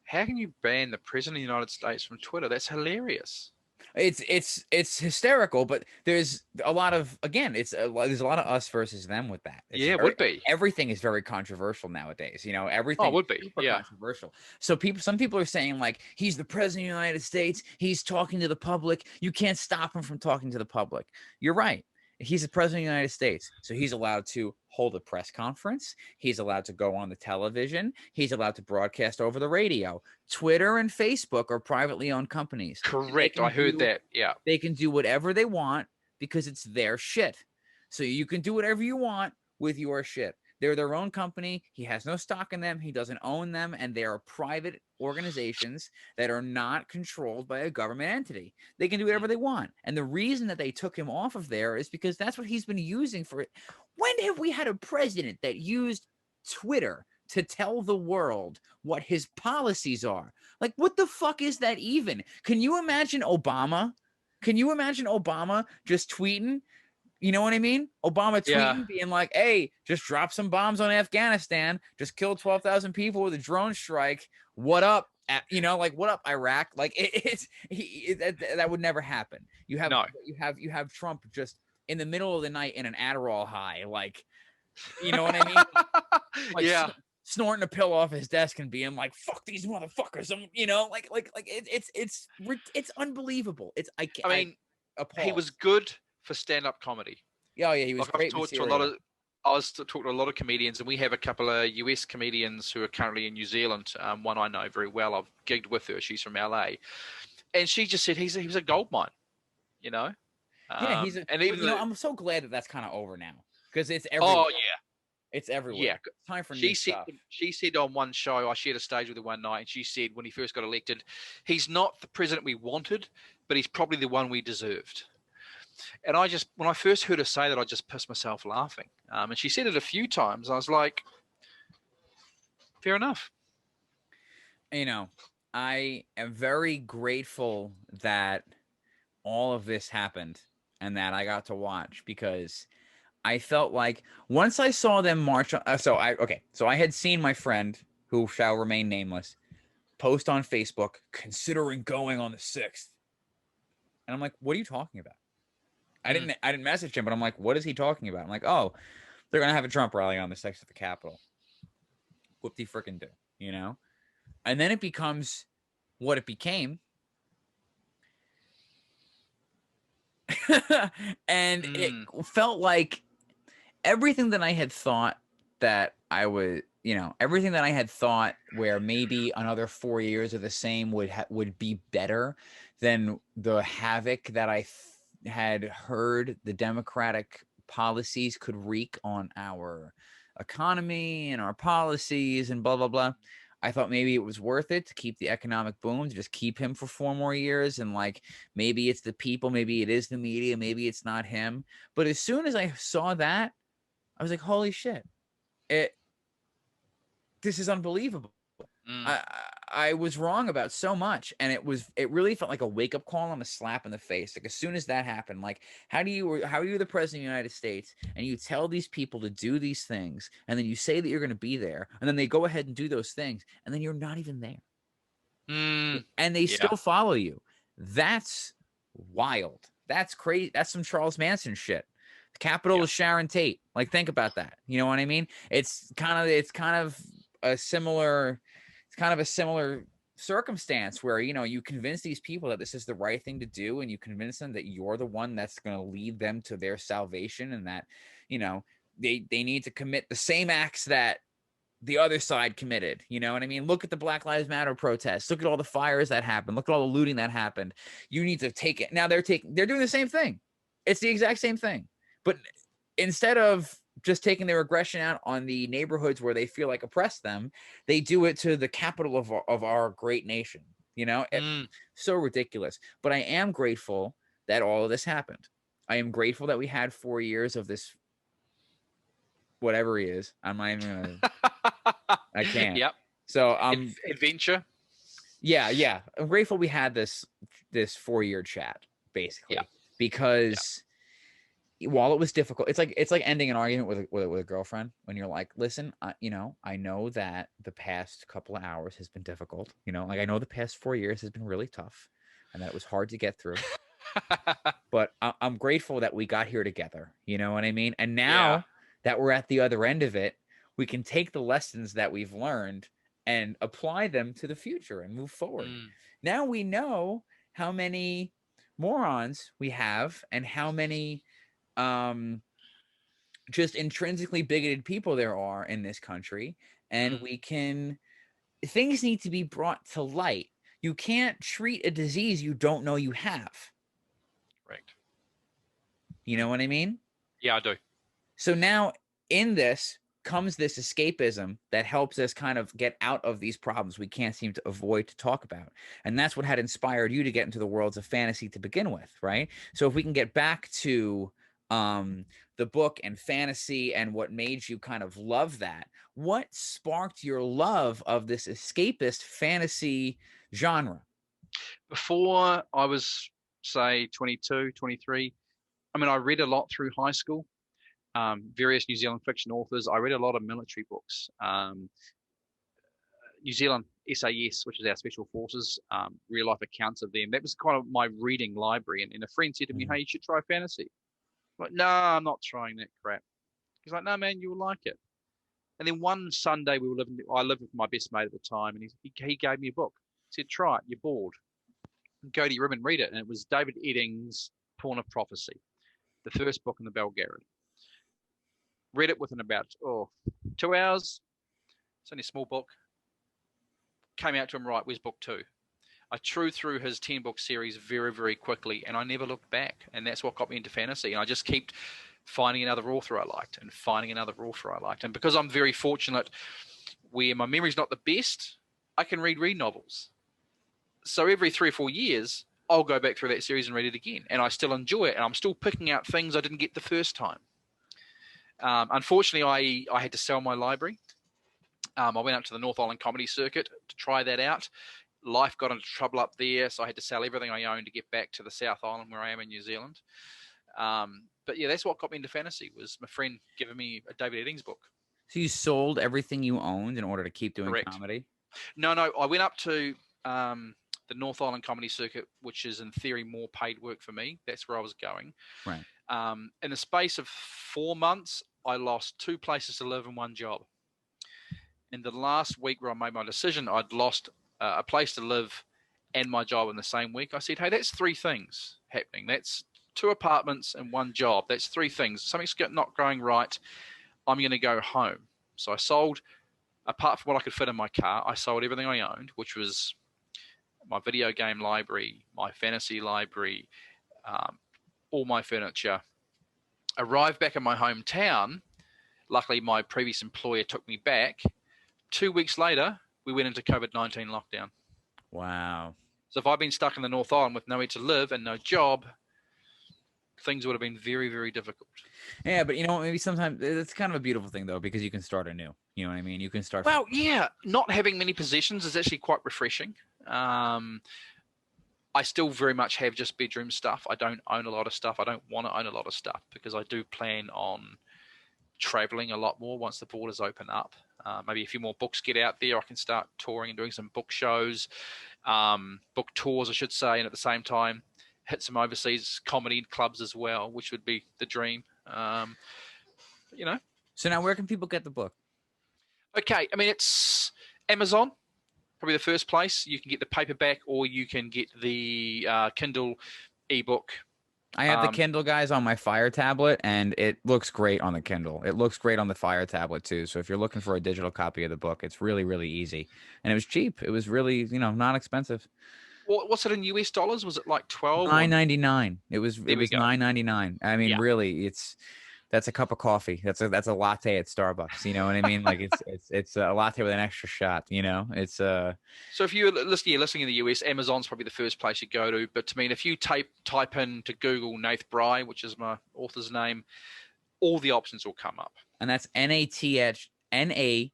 how can you ban the president of the United States from Twitter? That's hilarious. it's hysterical, but there's a lot of, again, there's a lot of us versus them with that. Yeah, it would be. Everything is very controversial nowadays. Oh, Everything it would is be. super Yeah. controversial. So some people are saying like, he's the president of the United States, he's talking to the public, you can't stop him from talking to the public. You're right. He's the president of the United States, so he's allowed to hold a press conference. He's allowed to go on the television. He's allowed to broadcast over the radio. Twitter and Facebook are privately owned companies. Correct. I heard that. Yeah. They can do whatever they want because it's their shit. So you can do whatever you want with your shit. They're their own company. He has no stock in them. He doesn't own them. And they are private organizations that are not controlled by a government entity. They can do whatever they want. And the reason that they took him off of there is because that's what he's been using for it. When have we had a president that used Twitter to tell the world what his policies are? Like, what the fuck is that even? Can you imagine Obama? Can you imagine Obama just tweeting? You know what I mean? Obama tweeting, being like, hey, just drop some bombs on Afghanistan, just killed 12,000 people with a drone strike. What up? What up, Iraq? Like, that would never happen. You have Trump just in the middle of the night in an Adderall high, like, you know what I mean? Like, yeah. Snorting a pill off his desk and being like, "Fuck these motherfuckers!" It's unbelievable. He was good for stand-up comedy. Yeah, he was great. I was talking to a lot of comedians, and we have a couple of US comedians who are currently in New Zealand. One I know very well. I've gigged with her. She's from LA, and she just said he was a gold mine. Yeah, I'm so glad that that's kind of over now because it's everywhere. Oh yeah. It's everywhere. Yeah, it's time for new stuff. She said on one show, I shared a stage with her one night, and she said when he first got elected, he's not the president we wanted, but he's probably the one we deserved. And when I first heard her say that, I just pissed myself laughing. And she said it a few times. I was like, fair enough. I am very grateful that all of this happened and that I got to watch, because I felt like once I saw them march, so I had seen my friend, who shall remain nameless, post on Facebook, considering going on the 6th. And I'm like, what are you talking about? I didn't message him, but I'm like, what is he talking about? I'm like, oh, they're going to have a Trump rally on the 6th at the Capitol. Whoop-de-frickin' do, And then it becomes what it became. And it felt like everything that I had thought that I would, everything that I had thought where maybe another 4 years of the same would be better than the havoc that I had heard the Democratic policies could wreak on our economy and our policies and blah, blah, blah. I thought maybe it was worth it to keep the economic boom, to just keep him for 4 more years. And like, maybe it's the people, maybe it is the media, maybe it's not him. But as soon as I saw that, I was like, holy shit, this is unbelievable. I was wrong about so much. And it really felt like a wake up call and a slap in the face. Like, as soon as that happened, like, how are you the president of the United States and you tell these people to do these things, and then you say that you're going to be there, and then they go ahead and do those things, and then you're not even there. And they still follow you. That's wild. That's crazy. That's some Charles Manson shit. The Capitol is Sharon Tate. Like, think about that. You know what I mean? It's kind of a similar circumstance where, you convince these people that this is the right thing to do, and you convince them that you're the one that's going to lead them to their salvation, and that, they need to commit the same acts that the other side committed. You know what I mean? Look at the Black Lives Matter protests. Look at all the fires that happened. Look at all the looting that happened. You need to take it. Now they're doing the same thing. It's the exact same thing. But instead of just taking their aggression out on the neighborhoods where they feel like oppress them, they do it to the capital of our great nation. You know, it's so ridiculous. But I am grateful that all of this happened. I am grateful that we had 4 years of this, whatever he is. I'm not even gonna, I can't. Yep. So adventure. Yeah. I'm grateful we had this 4-year chat, basically, because while it was difficult, it's like ending an argument with a girlfriend when you're like, listen, I know that the past couple of hours has been difficult. You know, like I know the past 4 years has been really tough, and that it was hard to get through. But I'm grateful that we got here together. You know what I mean? And now that we're at the other end of it, we can take the lessons that we've learned and apply them to the future and move forward. Now we know how many morons we have and how many just intrinsically bigoted people there are in this country. And things need to be brought to light. You can't treat a disease you don't know you have. Correct. You know what I mean? Yeah, I do. So now in this comes this escapism that helps us kind of get out of these problems we can't seem to avoid to talk about. And that's what had inspired you to get into the worlds of fantasy to begin with, right? So if we can get back to the book and fantasy and what made you kind of love that, what sparked your love of this escapist fantasy genre? Before I was, say, 22, 23, I mean, I read a lot through high school. Various New Zealand fiction authors. I read a lot of military books. New Zealand SAS, which is our special forces, real life accounts of them. That was kind of my reading library. And a friend said to me, hey, you should try fantasy. I'm like, no, I'm not trying that crap. He's like, no, man, you'll like it. And then one Sunday I lived with my best mate at the time, and he gave me a book. He said, try it, you're bored. Go to your room and read it. And it was David Eddings' Pawn of Prophecy, the first book in the Belgariad. Read it within about 2 hours. It's only a small book. Came out to him, right, where's book 2? I threw through his 10-book series very, very quickly, and I never looked back. And that's what got me into fantasy. And I just kept finding another author I liked and finding another author I liked. And because I'm very fortunate where my memory's not the best, I can read novels. So every 3 or 4 years, I'll go back through that series and read it again. And I still enjoy it. And I'm still picking out things I didn't get the first time. Unfortunately, I had to sell my library. I went up to the North Island comedy circuit to try that out. Life got into trouble up there, so I had to sell everything I owned to get back to the South Island where I am in New Zealand. But yeah, that's what got me into fantasy, was my friend giving me a David Eddings book. So you sold everything you owned in order to keep doing Correct. comedy? No, I went up to the North Island comedy circuit, which is in theory more paid work for me. That's where I was going. Right. In the space of 4 months, I lost 2 places to live and 1 job. In the last week where I made my decision, I'd lost a place to live and my job in the same week. I said, hey, that's 3 things happening. That's 2 apartments and 1 job. That's 3 things. Something's not going right. I'm going to go home. So I sold, apart from what I could fit in my car, I sold everything I owned, which was my video game library, my fantasy library, all my furniture. Arrived back in my hometown. Luckily, my previous employer took me back. 2 weeks later, we went into COVID-19 lockdown. Wow. So if I'd been stuck in the North Island with nowhere to live and no job, things would have been very, very difficult. Yeah, but maybe sometimes it's kind of a beautiful thing, though, because you can start anew. You know what I mean? You can start. Well, yeah, not having many possessions is actually quite refreshing. I still very much have just bedroom stuff. I don't own a lot of stuff. I don't want to own a lot of stuff because I do plan on traveling a lot more once the borders open up. Maybe a few more books get out there. I can start touring and doing some book shows, book tours, I should say, and at the same time hit some overseas comedy clubs as well, which would be the dream. So now where can people get the book? Okay, I mean, it's Amazon, probably the first place. You can get the paperback or you can get the Kindle ebook I have the Kindle, guys, on my Fire tablet, and it looks great on the Kindle. It looks great on the Fire tablet too. So if you're looking for a digital copy of the book, it's really, really easy, and it was cheap. It was really, not expensive. What's it in US dollars? Was it like 12 or $9.99. It was there we go. $9.99. I mean, Yeah. really, that's a cup of coffee. That's a latte at Starbucks. You know what I mean? Like it's a latte with an extra shot. It's So if you're listening in the US, Amazon's probably the first place you go to. But I mean, if you type into Google Nath Brye, which is my author's name, all the options will come up. And that's NATHBRYE.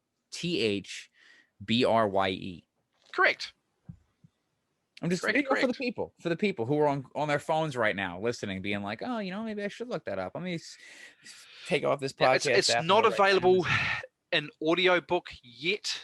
Correct. I'm just for the people who are on their phones right now listening, being like, oh, maybe I should look that up. Let me take off this podcast. It's not available in audiobook yet.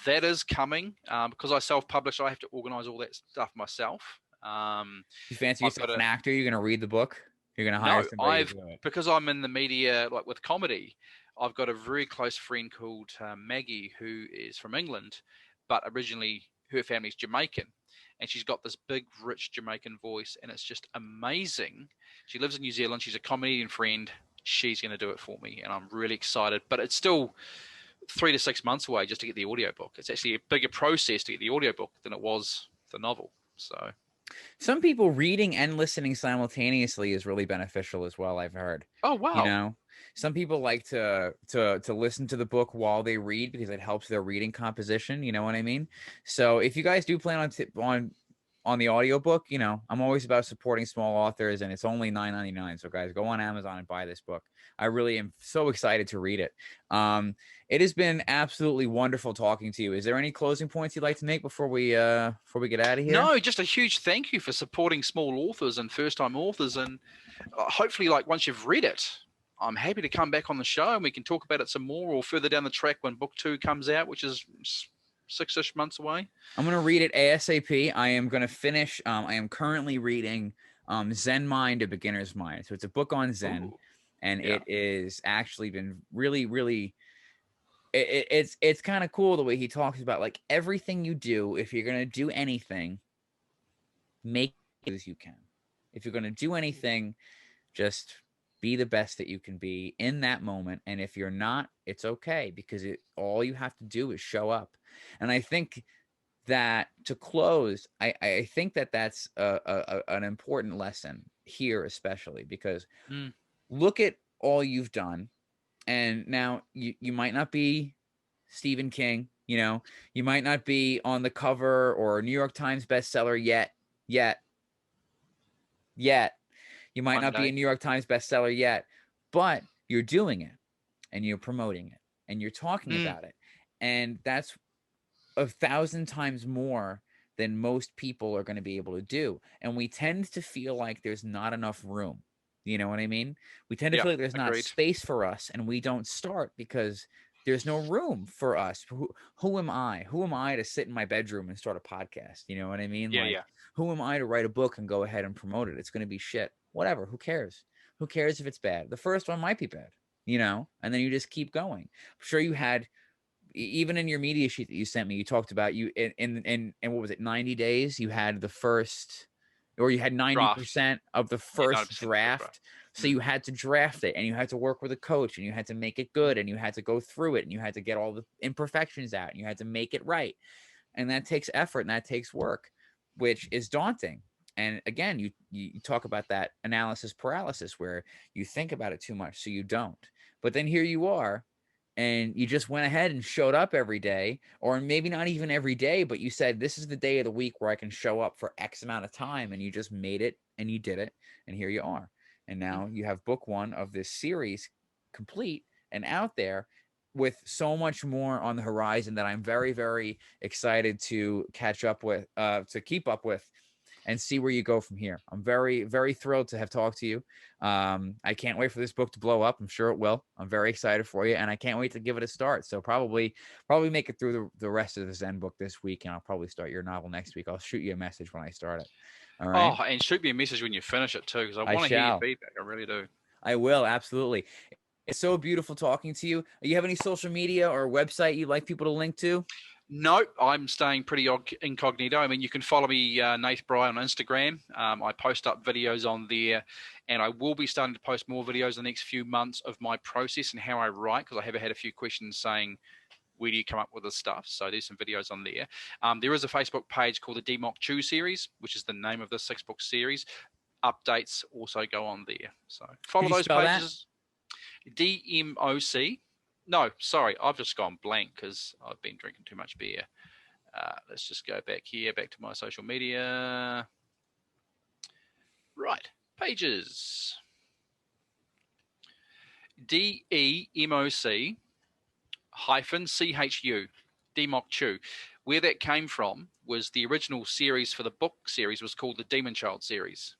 That is coming because I self-publish. I have to organize all that stuff myself. You fancy yourself an actor? You're going to read the book? You're going to hire somebody to do it? Because I'm in the media, like with comedy, I've got a very close friend called Maggie, who is from England, but originally her family's Jamaican. And she's got this big, rich Jamaican voice, and it's just amazing. She lives in New Zealand. She's a comedian friend. She's going to do it for me, and I'm really excited. But it's still 3 to 6 months away just to get the audiobook. It's actually a bigger process to get the audiobook than it was the novel. So some people reading and listening simultaneously is really beneficial as well, I've heard. Oh, wow. Some people like to listen to the book while they read because it helps their reading composition. You know what I mean? So if you guys do plan on the audiobook, I'm always about supporting small authors, and it's only $9.99. So guys, go on Amazon and buy this book. I really am so excited to read it. It has been absolutely wonderful talking to you. Is there any closing points you'd like to make before we get out of here? No, just a huge thank you for supporting small authors and first-time authors, and hopefully, like once you've read it, I'm happy to come back on the show and we can talk about it some more, or further down the track when book 2 comes out, which is 6-ish months away. I'm going to read it ASAP. I am going to finish. I am currently reading Zen Mind, A Beginner's Mind. So it's a book on Zen. Ooh. And it is actually been really, really, it's kind of cool the way he talks about like everything you do. If you're going to do anything, make it as you can. If you're going to do anything, just be the best that you can be in that moment. And if you're not, it's okay, because all you have to do is show up. And I think that to close, I think that's an important lesson here, especially because look at all you've done. And now you might not be Stephen King, you might not be on the cover or New York Times bestseller yet. You might not be a New York Times bestseller yet, but you're doing it and you're promoting it and you're talking about it. And that's 1,000 times more than most people are going to be able to do. And we tend to feel like there's not enough room. You know what I mean? We tend to feel like there's not space for us, and we don't start because there's no room for us. Who am I? Who am I to sit in my bedroom and start a podcast? You know what I mean? Yeah. Who am I to write a book and go ahead and promote it? It's going to be shit. Whatever. Who cares? Who cares if it's bad? The first one might be bad, and then you just keep going. I'm sure you had, even in your media sheet that you sent me, you talked about you in what was it, 90 days? You had the first, or you had 90% of the first draft. So you had to draft it, and you had to work with a coach, and you had to make it good, and you had to go through it, and you had to get all the imperfections out, and you had to make it right. And that takes effort, and that takes work, which is daunting. And again, you talk about that analysis paralysis where you think about it too much, so you don't. But then here you are, and you just went ahead and showed up every day, or maybe not even every day, but you said, this is the day of the week where I can show up for X amount of time, and you just made it, and you did it, and here you are. And now you have book 1 of this series complete and out there, with so much more on the horizon that I'm very, very excited to catch up with, to keep up with, and see where you go from here. I'm very, very thrilled to have talked to you. I can't wait for this book to blow up. I'm sure it will. I'm very excited for you, and I can't wait to give it a start. So probably make it through the rest of the Zen book this week, and I'll probably start your novel next week. I'll shoot you a message when I start it. All right. Oh, and shoot me a message when you finish it too, because I want to hear your feedback. I really do. I will, absolutely. It's so beautiful talking to you. You have any social media or website you'd like people to link to? No, I'm staying pretty incognito. I mean, you can follow me, Nath Brye, on Instagram. I post up videos on there, and I will be starting to post more videos in the next few months of my process and how I write, because I have had a few questions saying, where do you come up with this stuff? So there's some videos on there. There is a Facebook page called the D-Mock Chew series, which is the name of the 6-book series. Updates also go on there. So follow those pages. DMOC. No, sorry, I've just gone blank because I've been drinking too much beer. Let's just go back here, back to my social media. Right, pages. DEMOC -CHU, D-Mock Chew. Where that came from was the original series for the book series was called the Demon Child series.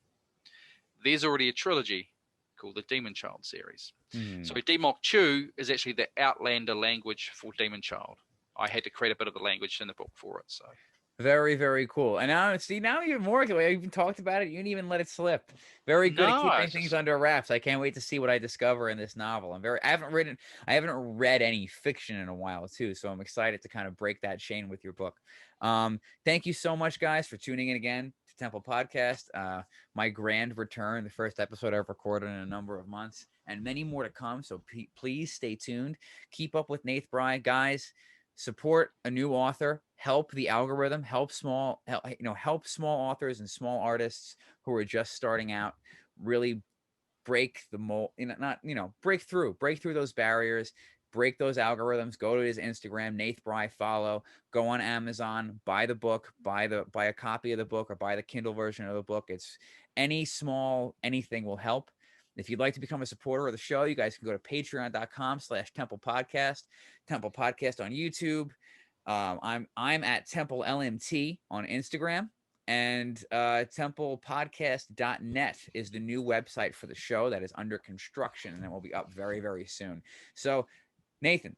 There's already a trilogy called the Demon Child series. So D-Mock Chew is actually the Outlander language for Demon Child. I had to create a bit of the language in the book for it. So very, very cool. And now you're more. I even talked about it. You didn't even let it slip. Very good at keeping things under wraps. I can't wait to see what I discover in this novel. I haven't read any fiction in a while too, so I'm excited to kind of break that chain with your book. Thank you so much, guys, for tuning in again to Temple Podcast. My grand return, the first episode I've recorded in a number of months, and many more to come. So please stay tuned. Keep up with Nath Brye, guys. Support a new author, help the algorithm, help small authors and small artists who are just starting out, really break the mold, break through those barriers, break those algorithms. Go to his Instagram, Nath Brye, follow, go on Amazon, buy the book, buy a copy of the book, or buy the Kindle version of the book. It's anything will help. If you'd like to become a supporter of the show, you guys can go to patreon.com/templpodcast, Temple Podcast on YouTube. I'm at Temple LMT on Instagram, and templpodcast.net is the new website for the show that is under construction, and it will be up very, very soon. So, Nathan,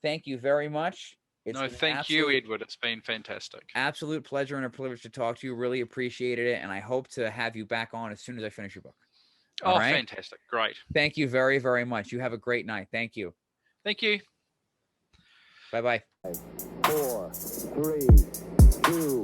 thank you very much. Thank you, Edward. It's been fantastic. Absolute pleasure and a privilege to talk to you. Really appreciated it, and I hope to have you back on as soon as I finish your book. All right? Fantastic. Great. Thank you very, very much. You have a great night. Thank you. Thank you. Bye-bye. 4, 3, 2,